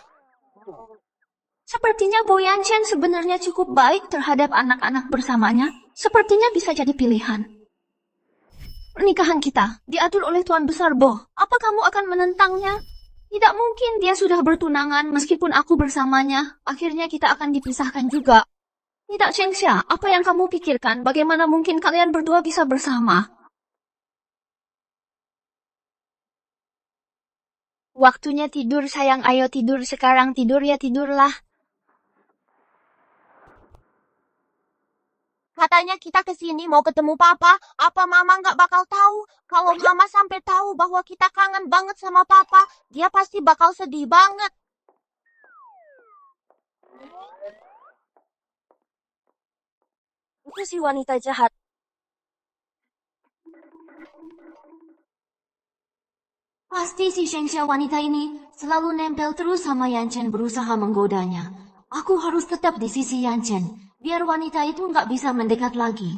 Sepertinya Bo Yan Chen sebenarnya cukup baik terhadap anak-anak bersamanya. Sepertinya bisa jadi pilihan. Pernikahan kita diatur oleh Tuan Besar Bo. Apa kamu akan menentangnya? Tidak mungkin dia sudah bertunangan meskipun aku bersamanya. Akhirnya kita akan dipisahkan juga. Tidak, Shengxia. Apa yang kamu pikirkan? Bagaimana mungkin kalian berdua bisa bersama? Waktunya tidur, sayang. Ayo tidur sekarang. Tidur ya, tidurlah. Katanya kita kesini mau ketemu papa. Apa mama nggak bakal tahu? Kalau mama sampai tahu bahwa kita kangen banget sama papa, dia pasti bakal sedih banget. Itu si wanita jahat. Pasti si Shengxia wanita ini selalu nempel terus sama Yanchen berusaha menggodanya. Aku harus tetap di sisi Yanchen. Biar wanita itu nggak bisa mendekat lagi.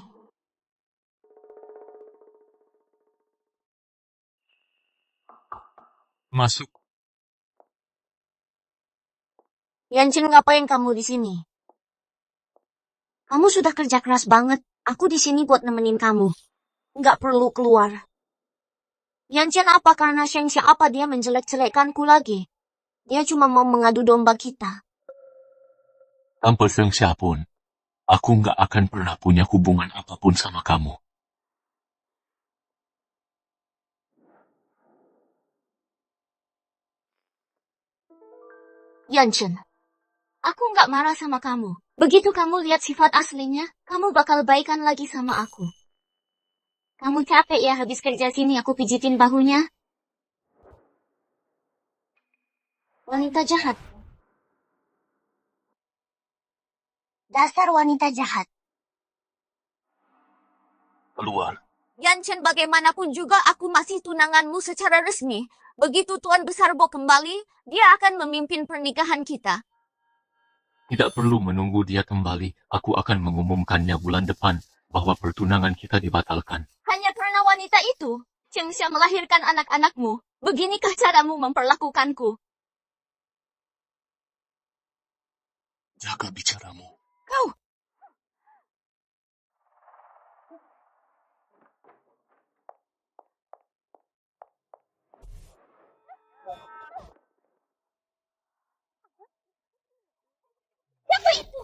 Masuk. Yanchen, ngapain kamu di sini? Kamu sudah kerja keras banget. Aku di sini buat nemenin kamu. Nggak perlu keluar. Yanchen, apa karena Shengxia apa dia menjelek-jelekkanku lagi? Dia cuma mau mengadu domba kita. Tanpa Shengxia pun, aku nggak akan pernah punya hubungan apapun sama kamu. Yanchen, aku nggak marah sama kamu. Begitu kamu lihat sifat aslinya, kamu bakal baikan lagi sama aku. Kamu capek ya habis kerja sini aku pijitin bahunya? Wanita jahat. Dasar wanita jahat. Keluar. Yanchen, bagaimanapun juga aku masih tunanganmu secara resmi. Begitu Tuan Besar Bo kembali, dia akan memimpin pernikahan kita. Tidak perlu menunggu dia kembali. Aku akan mengumumkannya bulan depan bahwa pertunangan kita dibatalkan. Hanya karena wanita itu, Shengxia melahirkan anak-anakmu. Beginikah caramu memperlakukanku? Jaga bicaramu. Kau! Siapa itu?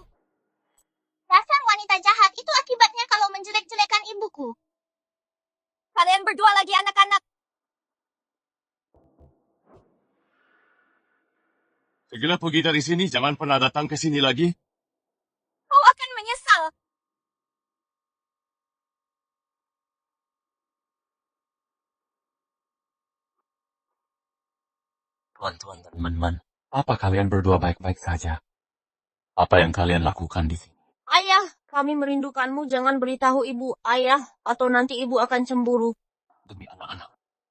Dasar wanita jahat. Itu akibatnya kalau menjelek-jelekan ibuku. Kalian berdua lagi anak-anak. Segera pergi dari sini. Jangan pernah datang ke sini lagi. Kau akan menyesal. Tuan-tuan dan teman-teman, apa kalian berdua baik-baik saja? Apa yang kalian lakukan di sini? Ayah, kami merindukanmu. Jangan beritahu ibu, ayah, atau nanti ibu akan cemburu. Demi anak-anak,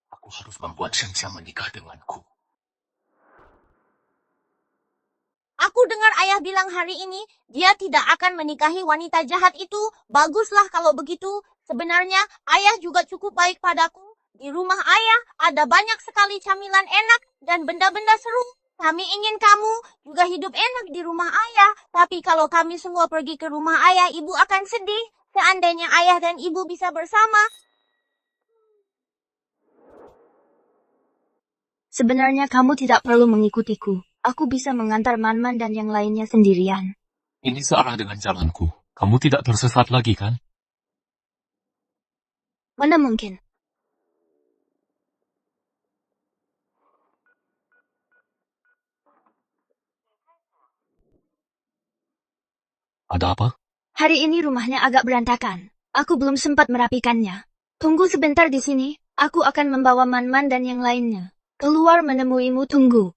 aku harus membuat Shengxia menikah denganku. Aku dengar ayah bilang hari ini, dia tidak akan menikahi wanita jahat itu. Baguslah kalau begitu. Sebenarnya, ayah juga cukup baik padaku. Di rumah ayah ada banyak sekali camilan enak dan benda-benda seru. Kami ingin kamu juga hidup enak di rumah ayah. Tapi kalau kami semua pergi ke rumah ayah, ibu akan sedih. Seandainya ayah dan ibu bisa bersama. Sebenarnya kamu tidak perlu mengikutiku. Aku bisa mengantar Man-Man dan yang lainnya sendirian. Ini searah dengan jalanku. Kamu tidak tersesat lagi, kan? Mana mungkin? Ada apa? Hari ini rumahnya agak berantakan. Aku belum sempat merapikannya. Tunggu sebentar di sini. Aku akan membawa Man-Man dan yang lainnya. Keluar menemuimu, tunggu.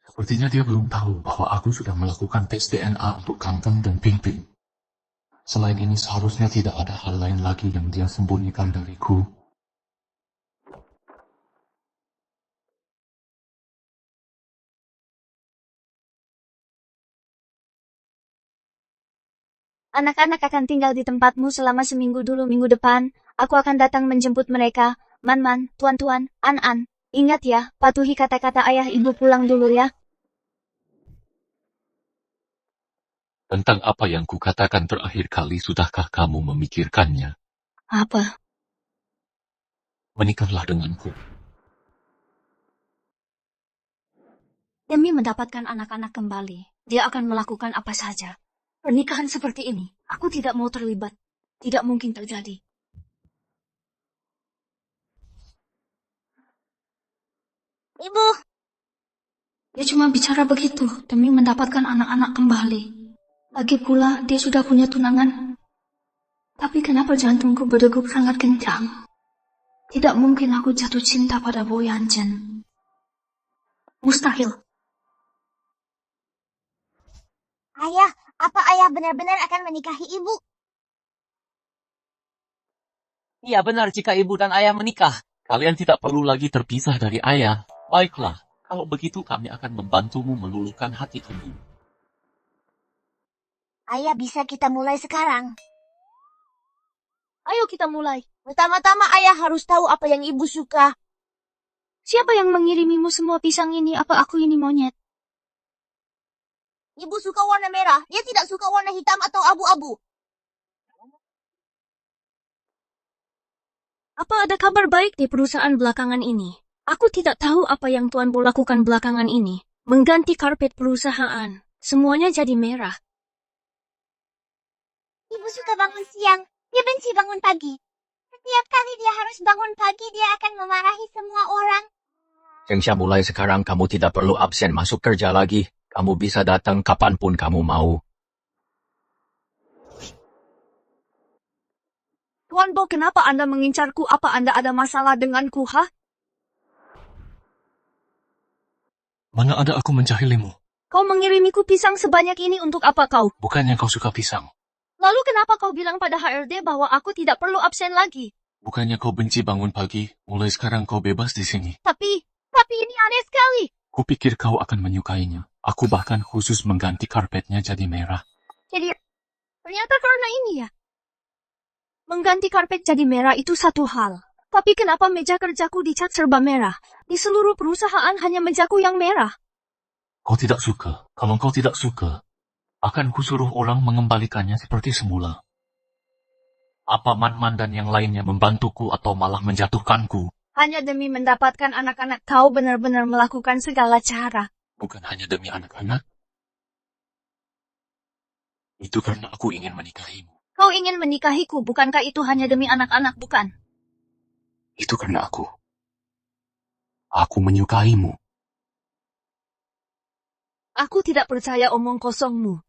Sepertinya dia belum tahu bahwa aku sudah melakukan tes DNA untuk Kangkang dan Ping Ping. Selain ini seharusnya tidak ada hal lain lagi yang dia sembunyikan dariku. Anak-anak akan tinggal di tempatmu selama seminggu dulu. Minggu depan, aku akan datang menjemput mereka. Man-Man, tuan-tuan, An-An. Ingat ya, patuhi kata-kata ayah ibu, pulang dulu ya. Tentang apa yang kukatakan terakhir kali, sudahkah kamu memikirkannya? Apa? Menikahlah denganku. Demi mendapatkan anak-anak kembali, dia akan melakukan apa saja. Pernikahan seperti ini, aku tidak mau terlibat. Tidak mungkin terjadi. Ibu, Dia cuma bicara begitu demi mendapatkan anak-anak kembali. Lagi pula, dia sudah punya tunangan. Tapi kenapa jantungku berdegup sangat kencang? Tidak mungkin aku jatuh cinta pada Boyan Chen. Mustahil. ayah, apa ayah benar-benar akan menikahi ibu? Iya benar jika ibu dan ayah menikah. Kalian tidak perlu lagi terpisah dari ayah. Baiklah, kalau begitu kami akan membantumu meluluhkan hati ibu. Ayah, bisa kita mulai sekarang. Ayo kita mulai. Pertama-tama ayah harus tahu apa yang ibu suka. Siapa yang mengirimimu semua pisang ini? Apa aku ini monyet? Ibu suka warna merah, dia tidak suka warna hitam atau abu-abu. Apa ada kabar baik di perusahaan belakangan ini? Aku tidak tahu apa yang Tuan Bo lakukan belakangan ini. Mengganti karpet perusahaan. Semuanya jadi merah. Ibu suka bangun siang, dia benci bangun pagi. Setiap kali dia harus bangun pagi, dia akan memarahi semua orang. Shengsha, mulai sekarang kamu tidak perlu absen masuk kerja lagi. Kamu bisa datang kapanpun kamu mau. Tuan Bo, kenapa Anda mengincarku? Apa Anda ada masalah denganku, ha? Mana ada aku menjahilimu? Kau mengirimiku pisang sebanyak ini untuk apa kau? Bukannya kau suka pisang? Lalu kenapa kau bilang pada HRD bahwa aku tidak perlu absen lagi? Bukannya kau benci bangun pagi? Mulai sekarang kau bebas di sini. Tapi ini aneh sekali. Kupikir kau akan menyukainya. Aku bahkan khusus mengganti karpetnya jadi merah. Jadi, ternyata karena ini ya. Mengganti karpet jadi merah itu satu hal. Tapi kenapa meja kerjaku dicat serba merah? Di seluruh perusahaan hanya mejaku yang merah. Kau tidak suka. Kalau kau tidak suka, akan kusuruh orang mengembalikannya seperti semula. Apa Man-Man dan yang lainnya membantuku atau malah menjatuhkanku? Hanya demi mendapatkan anak-anak, kau benar-benar melakukan segala cara. Bukan hanya demi anak-anak. Itu karena aku ingin menikahimu. Kau ingin menikahiku, bukankah itu hanya demi anak-anak, bukan? Itu karena aku. Aku menyukaimu. Aku tidak percaya omong kosongmu.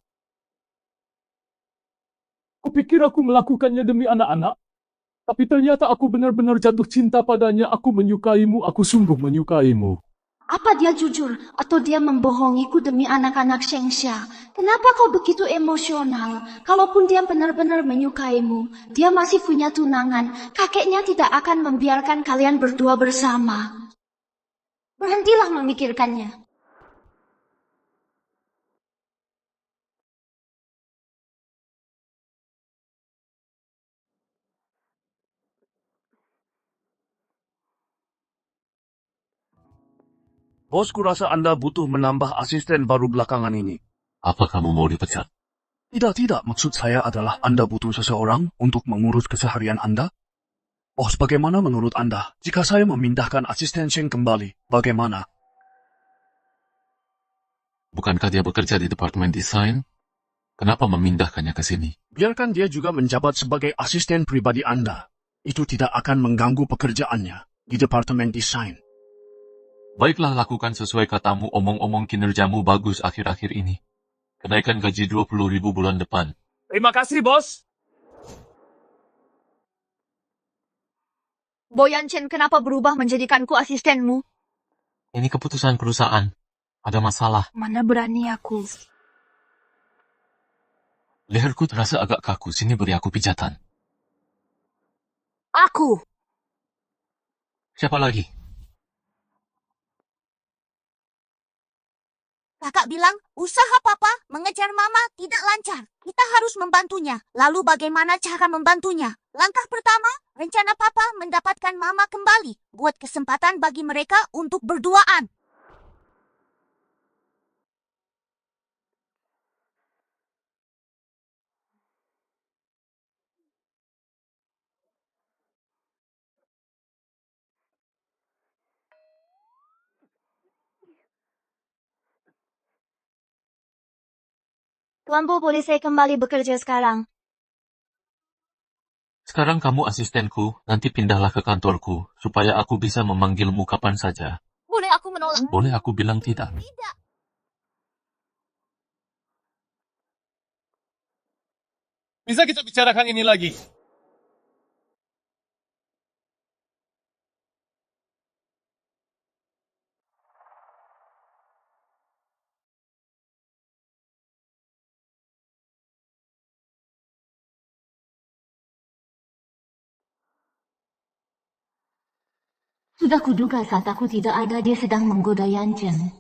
Kupikir aku melakukannya demi anak-anak. Tapi ternyata aku benar-benar jatuh cinta padanya. Aku menyukaimu, aku sungguh menyukaimu. Apa dia jujur atau dia membohongiku demi anak-anak Shengsha? Kenapa kau begitu emosional? Kalaupun dia benar-benar menyukaimu, dia masih punya tunangan. Kakeknya tidak akan membiarkan kalian berdua bersama. Berhentilah memikirkannya. Bos, kurasa Anda butuh menambah asisten baru belakangan ini. Apa kamu mau dipecat? Tidak. Maksud saya adalah Anda butuh seseorang untuk mengurus keseharian Anda. Bos, bagaimana menurut Anda? Jika saya memindahkan asisten Sheng kembali, bagaimana? Bukankah dia bekerja di departemen desain? Kenapa memindahkannya ke sini? Biarkan dia juga menjabat sebagai asisten pribadi Anda. Itu tidak akan mengganggu pekerjaannya di departemen desain. Baiklah, lakukan sesuai katamu. Omong-omong kinerjamu bagus akhir-akhir ini. Kenaikan gaji 20.000 bulan depan. Terima kasih, bos. Boyan Chen, kenapa berubah menjadikanku asistenmu? Ini keputusan perusahaan. Ada masalah. Mana berani aku. Leherku terasa agak kaku. Sini beri aku pijatan. Aku. Siapa lagi? Kakak bilang, usaha papa mengejar mama tidak lancar. Kita harus membantunya. Lalu bagaimana cara membantunya? Langkah pertama, rencana papa mendapatkan mama kembali. Buat kesempatan bagi mereka untuk berduaan. Tuan Bu, boleh saya kembali bekerja sekarang? Sekarang kamu asistenku, nanti pindahlah ke kantorku, supaya aku bisa memanggilmu kapan saja. Boleh aku menolak? Boleh aku bilang tidak? Tidak. Bisa kita bicarakan ini lagi? Sudah kuduga saat aku tidak ada, dia sedang menggoda Yanchen.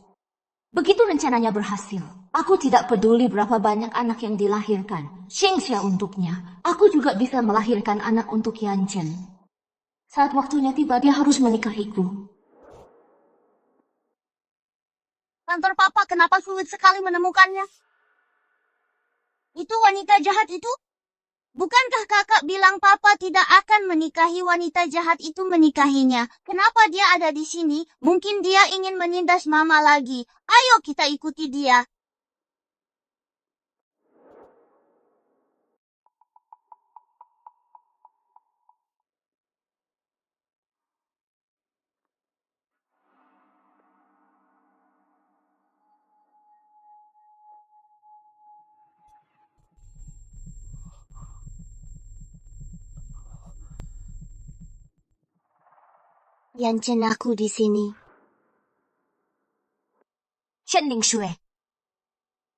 Begitu rencananya berhasil. Aku tidak peduli berapa banyak anak yang dilahirkan. Xingxia untuknya. Aku juga bisa melahirkan anak untuk Yanchen. Saat waktunya tiba, dia harus menikahiku. Kantor papa kenapa sulit sekali menemukannya? Itu wanita jahat itu? Bukankah kakak bilang papa tidak akan menikahi wanita jahat itu menikahinya? Kenapa dia ada di sini? Mungkin dia ingin menindas mama lagi. Ayo kita ikuti dia. Yanchen aku di sini. Shen Lingshui,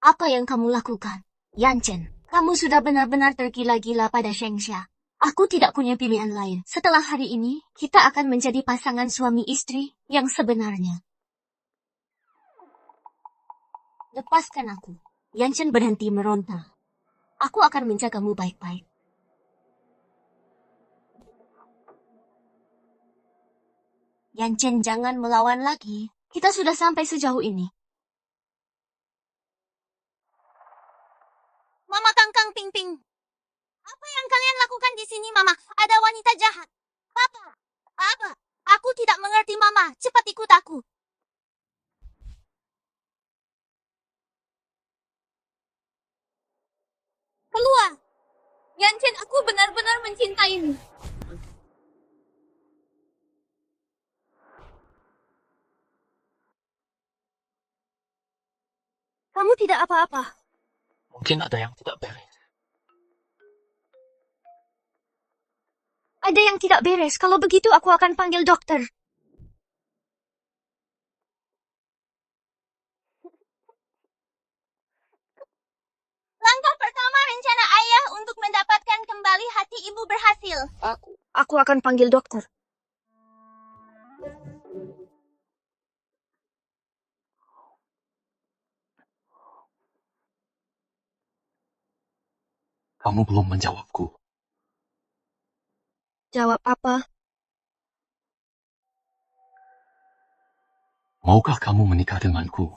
apa yang kamu lakukan? Yanchen, kamu sudah benar-benar tergila-gila pada Shengxia. Aku tidak punya pilihan lain. Setelah hari ini, kita akan menjadi pasangan suami istri yang sebenarnya. Lepaskan aku. Yanchen berhenti meronta. Aku akan menjagamu baik-baik. Yanchen, jangan melawan lagi. Kita sudah sampai sejauh ini. Mama Kangkang Ping Ping. Apa yang kalian lakukan di sini, Mama? Ada wanita jahat. Papa. Apa? Aku tidak mengerti, Mama. Cepat ikut aku. Keluar. Yanchen, aku benar-benar mencintaimu. Kamu tidak apa-apa. Mungkin ada yang tidak beres. Ada yang tidak beres. Kalau begitu aku akan panggil dokter. Langkah pertama rencana ayah untuk mendapatkan kembali hati ibu berhasil. Aku akan panggil dokter. Kamu belum menjawabku. Jawab apa? Maukah kamu menikah denganku?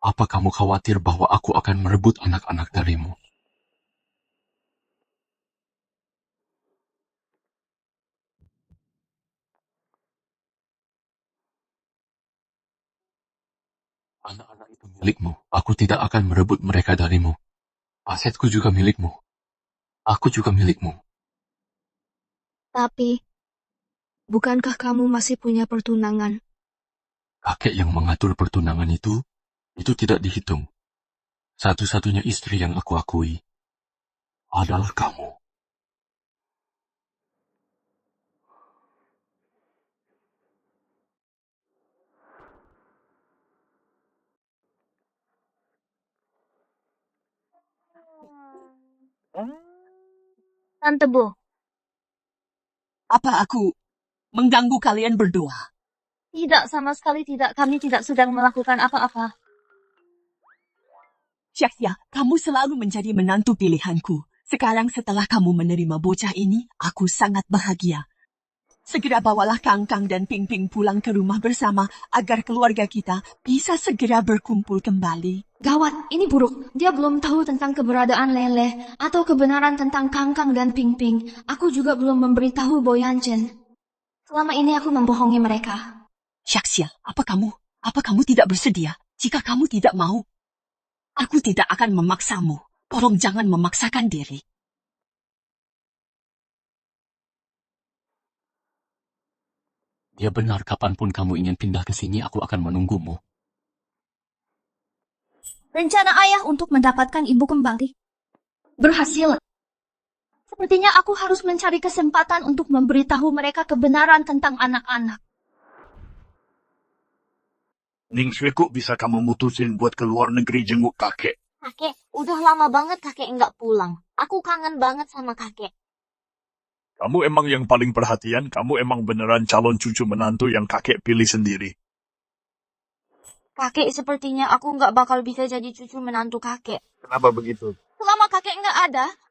Apa kamu khawatir bahwa aku akan merebut anak-anak darimu? Anak-anak itu milikmu. Aku tidak akan merebut mereka darimu. Asetku juga milikmu. Aku juga milikmu. Tapi, bukankah kamu masih punya pertunangan? Kakek yang mengatur pertunangan itu tidak dihitung. Satu-satunya istri yang aku akui adalah kamu. Tante Bo, Apa aku mengganggu kalian berdua? tidak, sama sekali tidak. Kami tidak sedang melakukan apa-apa. Xiaxia, kamu selalu menjadi menantu pilihanku. Sekarang setelah kamu menerima bocah ini, aku sangat bahagia. Segera bawalah Kangkang dan Ping Ping pulang ke rumah bersama agar keluarga kita bisa segera berkumpul kembali. Gawat, ini buruk. Dia belum tahu tentang keberadaan Lele atau kebenaran tentang Kangkang dan Ping Ping. Aku juga belum memberitahu Bo Yanchen. Selama ini aku membohongi mereka. Xiaxia, apa kamu tidak bersedia? Jika kamu tidak mau, aku tidak akan memaksamu. Tolong jangan memaksakan diri. Dia benar, kapanpun kamu ingin pindah ke sini, aku akan menunggumu. Rencana ayah untuk mendapatkan ibu kembali berhasil. Sepertinya aku harus mencari kesempatan untuk memberitahu mereka kebenaran tentang anak-anak. Ningsih, kok bisa kamu mutusin buat keluar negeri jenguk kakek? Kakek, udah lama banget kakek nggak pulang. Aku kangen banget sama kakek. Kamu emang yang paling perhatian, kamu emang beneran calon cucu menantu yang kakek pilih sendiri. Kakek, sepertinya aku nggak bakal bisa jadi cucu menantu kakek. Kenapa begitu? Selama kakek nggak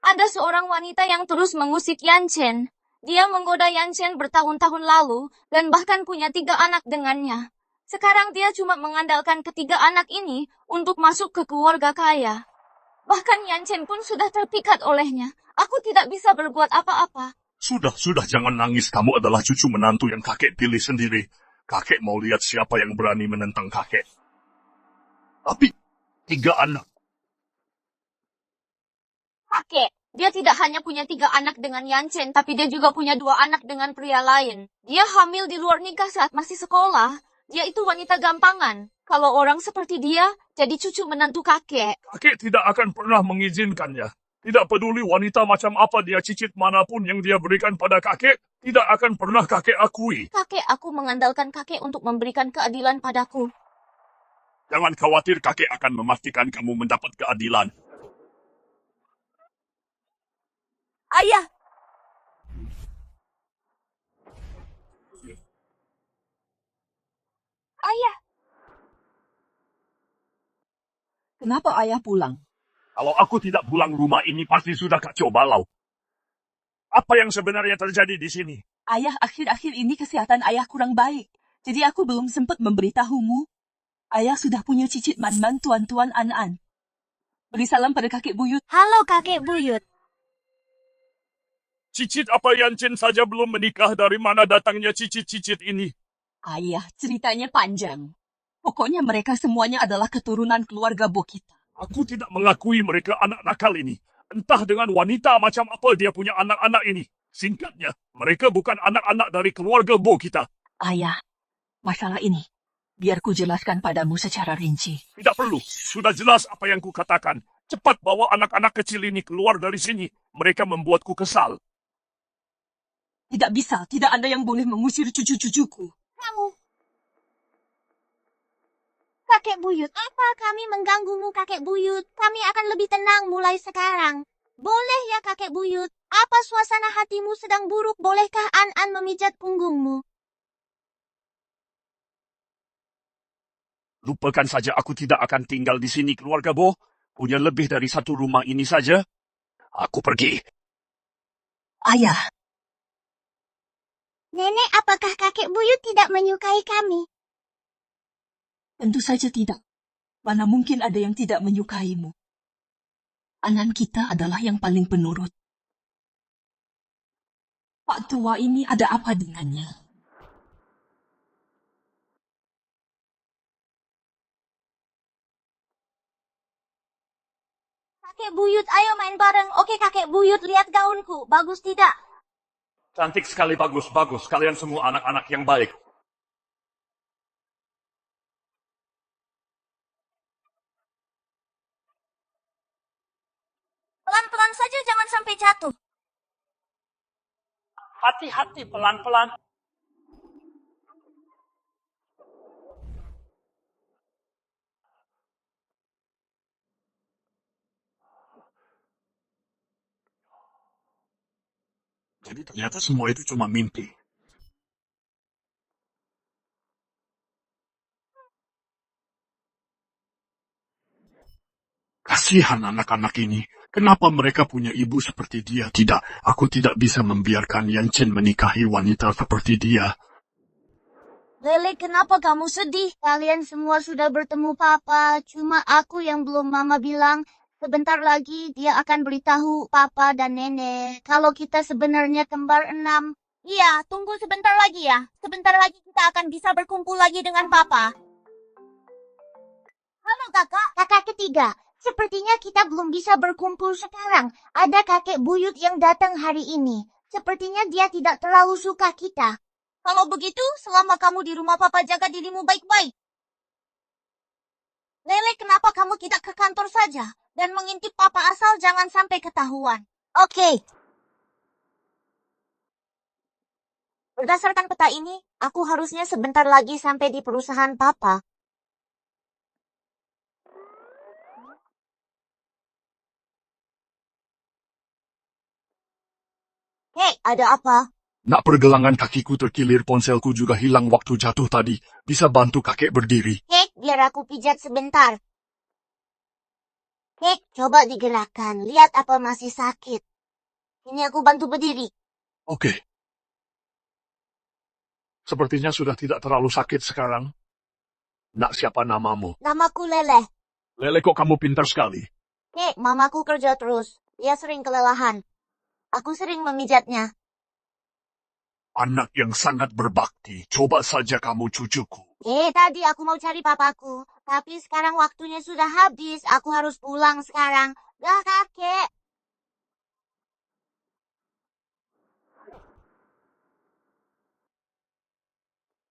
ada seorang wanita yang terus mengusik Yanchen. Dia menggoda Yanchen bertahun-tahun lalu dan bahkan punya 3 anak dengannya. Sekarang dia cuma mengandalkan ketiga anak ini untuk masuk ke keluarga kaya. Bahkan Yanchen pun sudah terpikat olehnya. Aku tidak bisa berbuat apa-apa. Sudah, jangan nangis. Kamu adalah cucu menantu yang kakek pilih sendiri. Kakek mau lihat siapa yang berani menentang kakek. Tapi, 3 anak. Kakek, dia tidak hanya punya 3 anak dengan Yanchen, tapi dia juga punya 2 anak dengan pria lain. Dia hamil di luar nikah saat masih sekolah. Dia itu wanita gampangan. Kalau orang seperti dia, jadi cucu menantu kakek. Kakek tidak akan pernah mengizinkannya. Tidak peduli wanita macam apa dia, cicit manapun yang dia berikan pada kakek, tidak akan pernah kakek akui. Kakek, aku mengandalkan kakek untuk memberikan keadilan padaku. Jangan khawatir, kakek akan memastikan kamu mendapat keadilan. Ayah, Ayah, Kenapa ayah pulang? Kalau aku tidak pulang, rumah ini pasti sudah kacau balau. Apa yang sebenarnya terjadi di sini? Ayah, akhir-akhir ini kesehatan ayah kurang baik. Jadi aku belum sempat memberitahumu. Ayah sudah punya cicit man-man tuan-tuan An-An. Beri salam pada kakek buyut. halo kakek buyut. Cicit apa Yanchen saja belum menikah, dari mana datangnya cicit-cicit ini? Ayah, ceritanya panjang. Pokoknya mereka semuanya adalah keturunan keluarga Bokita. Aku tidak mengakui mereka anak nakal ini. Entah dengan wanita macam apa dia punya anak-anak ini. Singkatnya, mereka bukan anak-anak dari keluarga Bo kita. Ayah, masalah ini biar ku jelaskan padamu secara rinci. Tidak perlu, sudah jelas apa yang ku katakan. Cepat bawa anak-anak kecil ini keluar dari sini. Mereka membuatku kesal. Tidak bisa, tidak ada yang boleh mengusir cucu-cucuku. kamu. Kakek buyut, apa kami mengganggumu kakek buyut? Kami akan lebih tenang mulai sekarang. Boleh ya kakek buyut? Apa suasana hatimu sedang buruk? Bolehkah An-An memijat punggungmu? Lupakan saja, aku tidak akan tinggal di sini, keluarga Bo. Punya lebih dari 1 rumah ini saja. Aku pergi. Ayah, Nenek, apakah kakek buyut tidak menyukai kami? tentu saja tidak. Mana mungkin ada yang tidak menyukaimu. Anan kita adalah yang paling penurut. Pak tua ini ada apa dengannya? Kakek buyut, ayo main bareng. Oke kakek buyut, lihat gaunku. Bagus tidak? Cantik sekali, bagus. Kalian semua anak-anak yang baik. Pelan-pelan saja, jangan sampai jatuh. Hati-hati, pelan-pelan. Jadi ternyata semua itu cuma mimpi. Kasihan anak-anak ini. Kenapa mereka punya ibu seperti dia? Tidak, aku tidak bisa membiarkan Yanchen menikahi wanita seperti dia. Lele, kenapa kamu sedih? Kalian semua sudah bertemu papa. Cuma aku yang belum. Mama bilang sebentar lagi dia akan beritahu papa dan nenek kalau kita sebenarnya kembar 6. Iya, tunggu sebentar lagi ya. Sebentar lagi kita akan bisa berkumpul lagi dengan papa. Halo kakak. Kakak ketiga, sepertinya kita belum bisa berkumpul sekarang. Ada kakek buyut yang datang hari ini. Sepertinya dia tidak terlalu suka kita. Kalau begitu, selama kamu di rumah papa jaga dirimu baik-baik. Lele, kenapa kamu tidak ke kantor saja dan mengintip papa asal jangan sampai ketahuan? Oke. Berdasarkan peta ini, aku harusnya sebentar lagi sampai di perusahaan papa. Hei, ada apa? Nak pergelangan kakiku terkilir, ponselku juga hilang waktu jatuh tadi. Bisa bantu kakek berdiri? Kek, biar aku pijat sebentar. Kek, coba digerakkan. Lihat apa masih sakit. Ini aku bantu berdiri. Oke. Sepertinya sudah tidak terlalu sakit sekarang. Nak, siapa namamu? Namaku Lele. Lele, kok kamu pintar sekali. Kek, mamaku kerja terus. Dia sering kelelahan. Aku sering memijatnya. Anak yang sangat berbakti. Coba saja kamu cucuku. Tadi aku mau cari papaku. Tapi sekarang waktunya sudah habis. Aku harus pulang sekarang. Dah, kakek.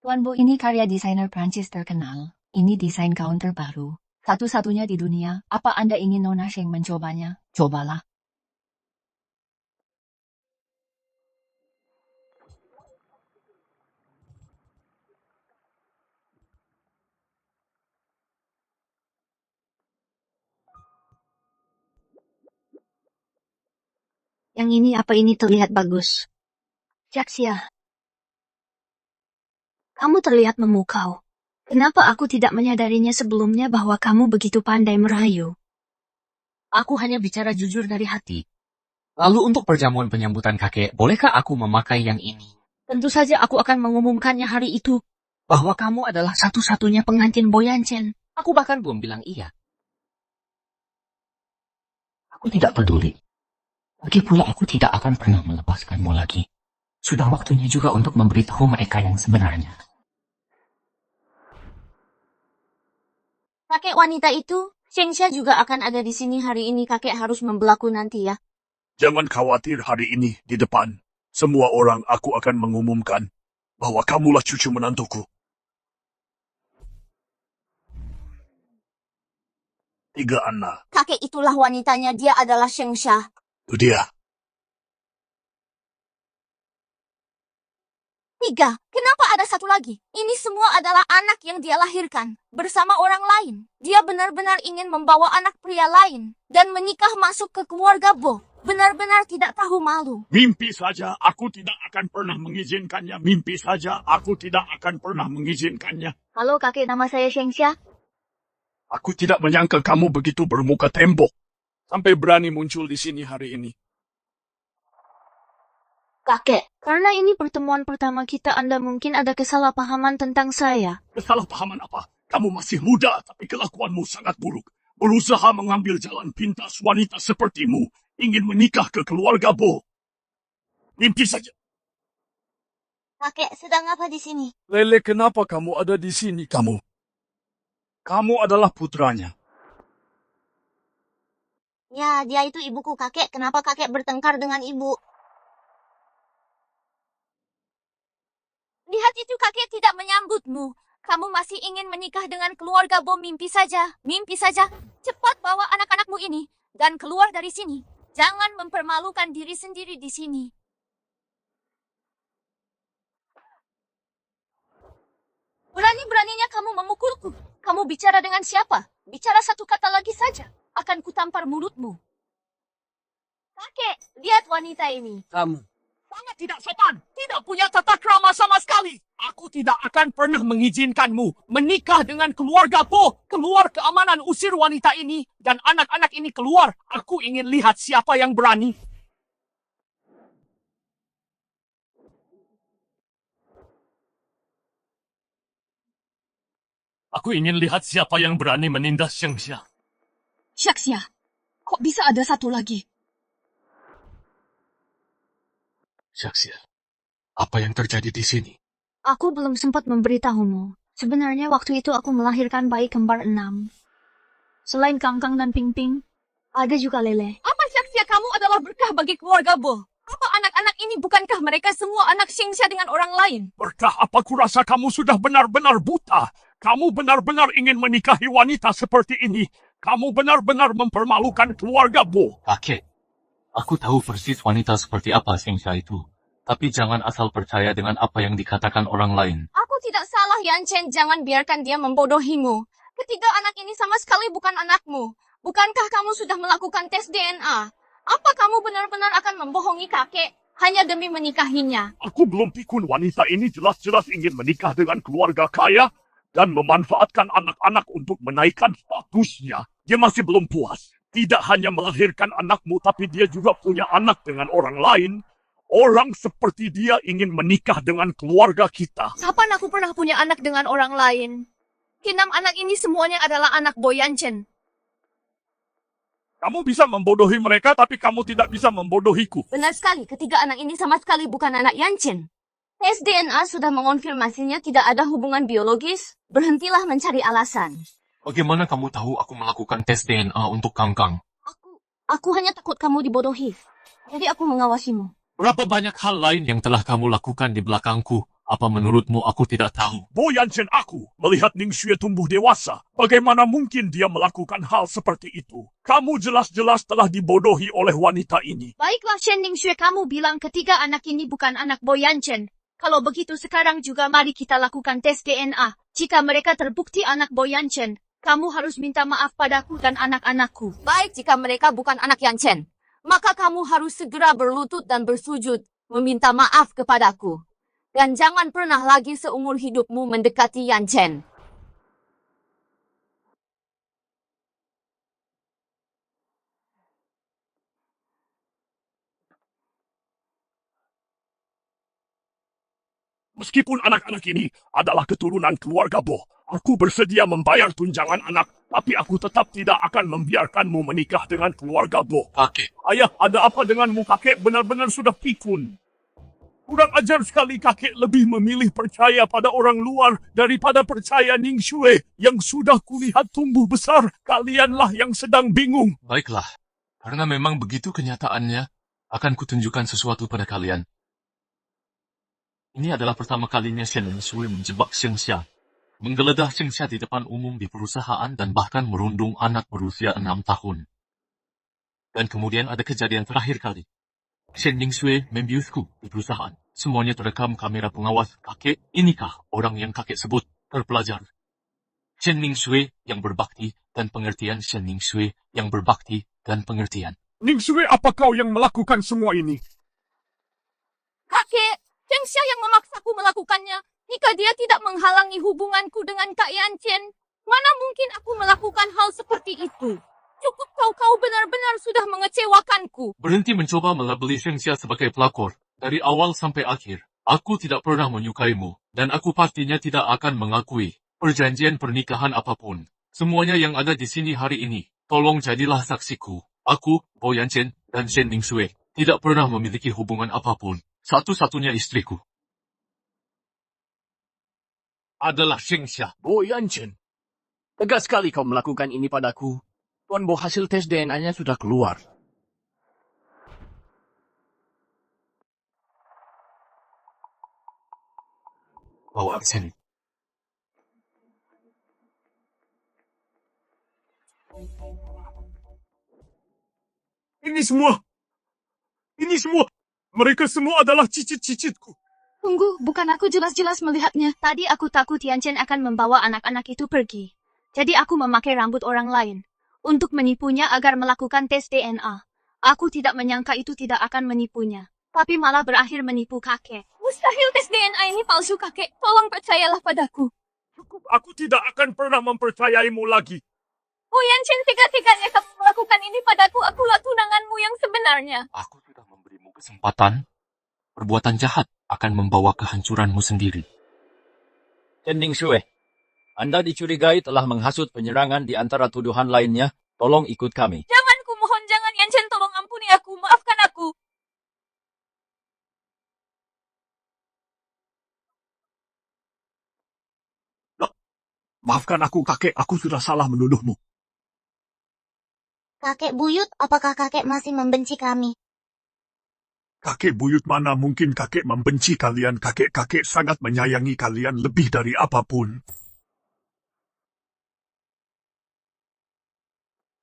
Tuan Bu, ini karya desainer Prancis terkenal. Ini desain counter baru. Satu-satunya di dunia. Apa Anda ingin Nona Sheng mencobanya? Cobalah. Yang ini apa ini terlihat bagus. Jaxia, kamu terlihat memukau. Kenapa aku tidak menyadarinya sebelumnya bahwa kamu begitu pandai merayu? Aku hanya bicara jujur dari hati. Lalu untuk perjamuan penyambutan kakek, bolehkah aku memakai yang ini? Tentu saja aku akan mengumumkannya hari itu. Bahwa kamu adalah satu-satunya pengantin Boyancen. Aku bahkan belum bilang iya. Aku tidak peduli. Lagi pula aku tidak akan pernah melepaskanmu lagi. Sudah waktunya juga untuk memberitahu mereka yang sebenarnya. Kakek wanita itu, Shengsha juga akan ada di sini hari ini. Kakek harus membelaku nanti ya. Jangan khawatir, hari ini di depan. Semua orang aku akan mengumumkan bahwa kamulah cucu menantuku. 3 anak. Kakek itulah wanitanya. Dia adalah Shengsha. Itu dia. 3. Kenapa ada satu lagi? Ini semua adalah anak yang dia lahirkan bersama orang lain. Dia benar-benar ingin membawa anak pria lain dan menikah masuk ke keluarga Bo. Benar-benar tidak tahu malu. Mimpi saja, aku tidak akan pernah mengizinkannya. Mimpi saja, aku tidak akan pernah mengizinkannya. Halo kakek, nama saya Shengsha. Aku tidak menyangka kamu begitu bermuka tembok. Sampai berani muncul di sini hari ini. Kakek, karena ini pertemuan pertama kita, Anda mungkin ada kesalahpahaman tentang saya. Kesalahpahaman apa? Kamu masih muda, tapi kelakuanmu sangat buruk. Berusaha mengambil jalan pintas wanita sepertimu. Ingin menikah ke keluarga Bo. Mimpi saja. Kakek sedang apa di sini? Lele, kenapa kamu ada di sini? Kamu adalah putranya. Ya, dia itu ibuku. Kakek, kenapa kakek bertengkar dengan ibu? Lihat itu, kakek tidak menyambutmu. Kamu masih ingin menikah dengan keluarga Bo. Mimpi saja. Mimpi saja. Cepat bawa anak-anakmu ini dan keluar dari sini. Jangan mempermalukan diri sendiri di sini. Berani-beraninya kamu memukulku. Kamu bicara dengan siapa? Bicara satu kata lagi saja. Akan kutampar mulutmu. Kakek, lihat wanita ini. Kamu sangat tidak sopan. Tidak punya tata krama sama sekali. Aku tidak akan pernah mengizinkanmu menikah dengan keluarga Po. Keluar keamanan, usir wanita ini. Dan anak-anak ini keluar. Aku ingin lihat siapa yang berani. Aku ingin lihat siapa yang berani menindas Shengsha. Shaxia, kok bisa ada satu lagi? Shaxia, apa yang terjadi di sini? Aku belum sempat memberitahumu. Sebenarnya waktu itu aku melahirkan bayi kembar 6. Selain Kangkang dan Pingping, ada juga Lele. Apa Sia kamu adalah berkah bagi keluarga Bo? Apa anak-anak ini bukankah mereka semua anak Xingxia dengan orang lain? Berkah apa kurasa kamu sudah benar-benar buta? Kamu benar-benar ingin menikahi wanita seperti ini. Kamu benar-benar mempermalukan keluarga Bo. Kakek, aku tahu persis wanita seperti apa Xingxia itu. Tapi jangan asal percaya dengan apa yang dikatakan orang lain. Aku tidak salah, Yan Chen. Jangan biarkan dia membodohimu. Ketiga anak ini sama sekali bukan anakmu. Bukankah kamu sudah melakukan tes DNA? Apa kamu benar-benar akan membohongi kakek hanya demi menikahinya? Aku belum pikun wanita ini jelas-jelas ingin menikah dengan keluarga kaya dan memanfaatkan anak-anak untuk menaikkan statusnya. Dia masih belum puas. Tidak hanya melahirkan anakmu, tapi dia juga punya anak dengan orang lain. Orang seperti dia ingin menikah dengan keluarga kita. Kapan aku pernah punya anak dengan orang lain? Kinam anak ini semuanya adalah anak Boyan Chen. Kamu bisa membodohi mereka, tapi kamu tidak bisa membodohiku. Benar sekali, ketiga anak ini sama sekali bukan anak Yan Chen. Tes DNA sudah mengonfirmasinya tidak ada hubungan biologis. Berhentilah mencari alasan. Bagaimana kamu tahu aku melakukan tes DNA untuk Kangkang? Aku hanya takut kamu dibodohi. Jadi aku mengawasimu. Berapa banyak hal lain yang telah kamu lakukan di belakangku? Apa menurutmu aku tidak tahu? Boyan Chen aku melihat Ning Xue tumbuh dewasa. Bagaimana mungkin dia melakukan hal seperti itu? Kamu jelas-jelas telah dibodohi oleh wanita ini. Baiklah Shen Ningsue, kamu bilang ketiga anak ini bukan anak Boyan Chen. Kalau begitu sekarang juga mari kita lakukan tes DNA. Jika mereka terbukti anak Boyan Chen, kamu harus minta maaf padaku dan anak-anakku. Baik, jika mereka bukan anak Yan Chen, maka kamu harus segera berlutut dan bersujud meminta maaf kepadaku. Dan jangan pernah lagi seumur hidupmu mendekati Yan Chen. Meskipun anak-anak ini adalah keturunan keluarga Bo, aku bersedia membayar tunjangan anak, tapi aku tetap tidak akan membiarkanmu menikah dengan keluarga Bo. Kakek, Ayah, ada apa denganmu kakek? Benar-benar sudah pikun. Kurang ajar sekali kakek lebih memilih percaya pada orang luar daripada percaya Ning Xue yang sudah kulihat tumbuh besar. Kalianlah yang sedang bingung. baiklah. Karena memang begitu kenyataannya, akan kutunjukkan sesuatu pada kalian. Ini adalah pertama kalinya Shen Shui menjebak Xingxia, menggeledah Xingxia di depan umum di perusahaan dan bahkan merundung anak berusia 6 tahun. Dan kemudian ada kejadian terakhir kali. Shen Shui membiusku di perusahaan. Semuanya terekam kamera pengawas. Kakek, inikah orang yang kakek sebut terpelajar? Shen Shui yang berbakti dan pengertian, Shen Shui yang berbakti dan pengertian. Ning Xue, apa kau yang melakukan semua ini? Kakek, Xingxia yang memaksaku melakukannya. Jika dia tidak menghalangi hubunganku dengan Kak Yan Chen, mana mungkin aku melakukan hal seperti itu? Cukup kau benar-benar sudah mengecewakanku. Berhenti mencoba melabeli Xingxia sebagai pelakor. Dari awal sampai akhir, aku tidak pernah menyukaimu, dan aku pastinya tidak akan mengakui perjanjian pernikahan apapun. Semuanya yang ada di sini hari ini, tolong jadilah saksiku. Aku, Boyan Chen, dan Shen Shui tidak pernah memiliki hubungan apapun. Satu-satunya istriku adalah Xingxia. Boyan Chen, tegas sekali kau melakukan ini padaku. Tuan Bo, hasil tes DNA-nya sudah keluar. Bawa ke sini. Ini semua, mereka semua adalah cicit-cicitku. Tunggu, bukan aku jelas-jelas melihatnya. Tadi aku takut Yan Chen akan membawa anak-anak itu pergi. Jadi aku memakai rambut orang lain untuk menipunya agar melakukan tes DNA. Aku tidak menyangka itu tidak akan menipunya, tapi malah berakhir menipu kakek. Mustahil tes DNA ini palsu, kakek. Tolong percayalah padaku. Cukup, aku tidak akan pernah mempercayaimu lagi. Boyan Chen, tega-teganya kamu melakukan ini padaku. Akulah tunanganmu yang sebenarnya. Aku sudah memberimu kesempatan. Perbuatan jahat akan membawa kehancuranmu sendiri. Shen Shui, Anda dicurigai telah menghasut penyerangan di antara tuduhan lainnya. Tolong ikut kami. Jangan, kumohon, jangan. Yan Chen, tolong ampuni aku. Maafkan aku. Maafkan aku kakek, aku sudah salah menuduhmu. Kakek buyut, apakah kakek masih membenci kami? Kakek buyut mana mungkin kakek membenci kalian. Kakek-kakek sangat menyayangi kalian lebih dari apapun.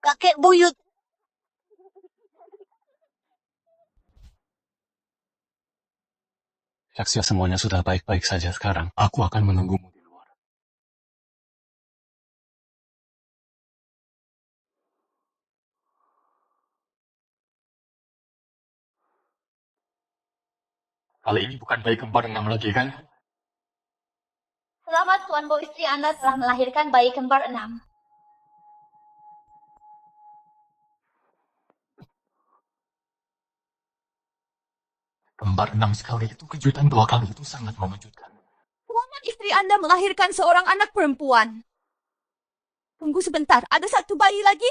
Kakek buyut. Yaksia, semuanya sudah baik-baik saja sekarang. Aku akan menunggumu di luar. Kali ini bukan bayi kembar 6 lagi kan? Selamat Tuan Bo, istri Anda telah melahirkan bayi kembar 6. Kembar 6 sekali itu kejutan, 2 kali itu sangat mengejutkan. Selamat istri Anda melahirkan seorang anak perempuan. Tunggu sebentar, ada satu bayi lagi?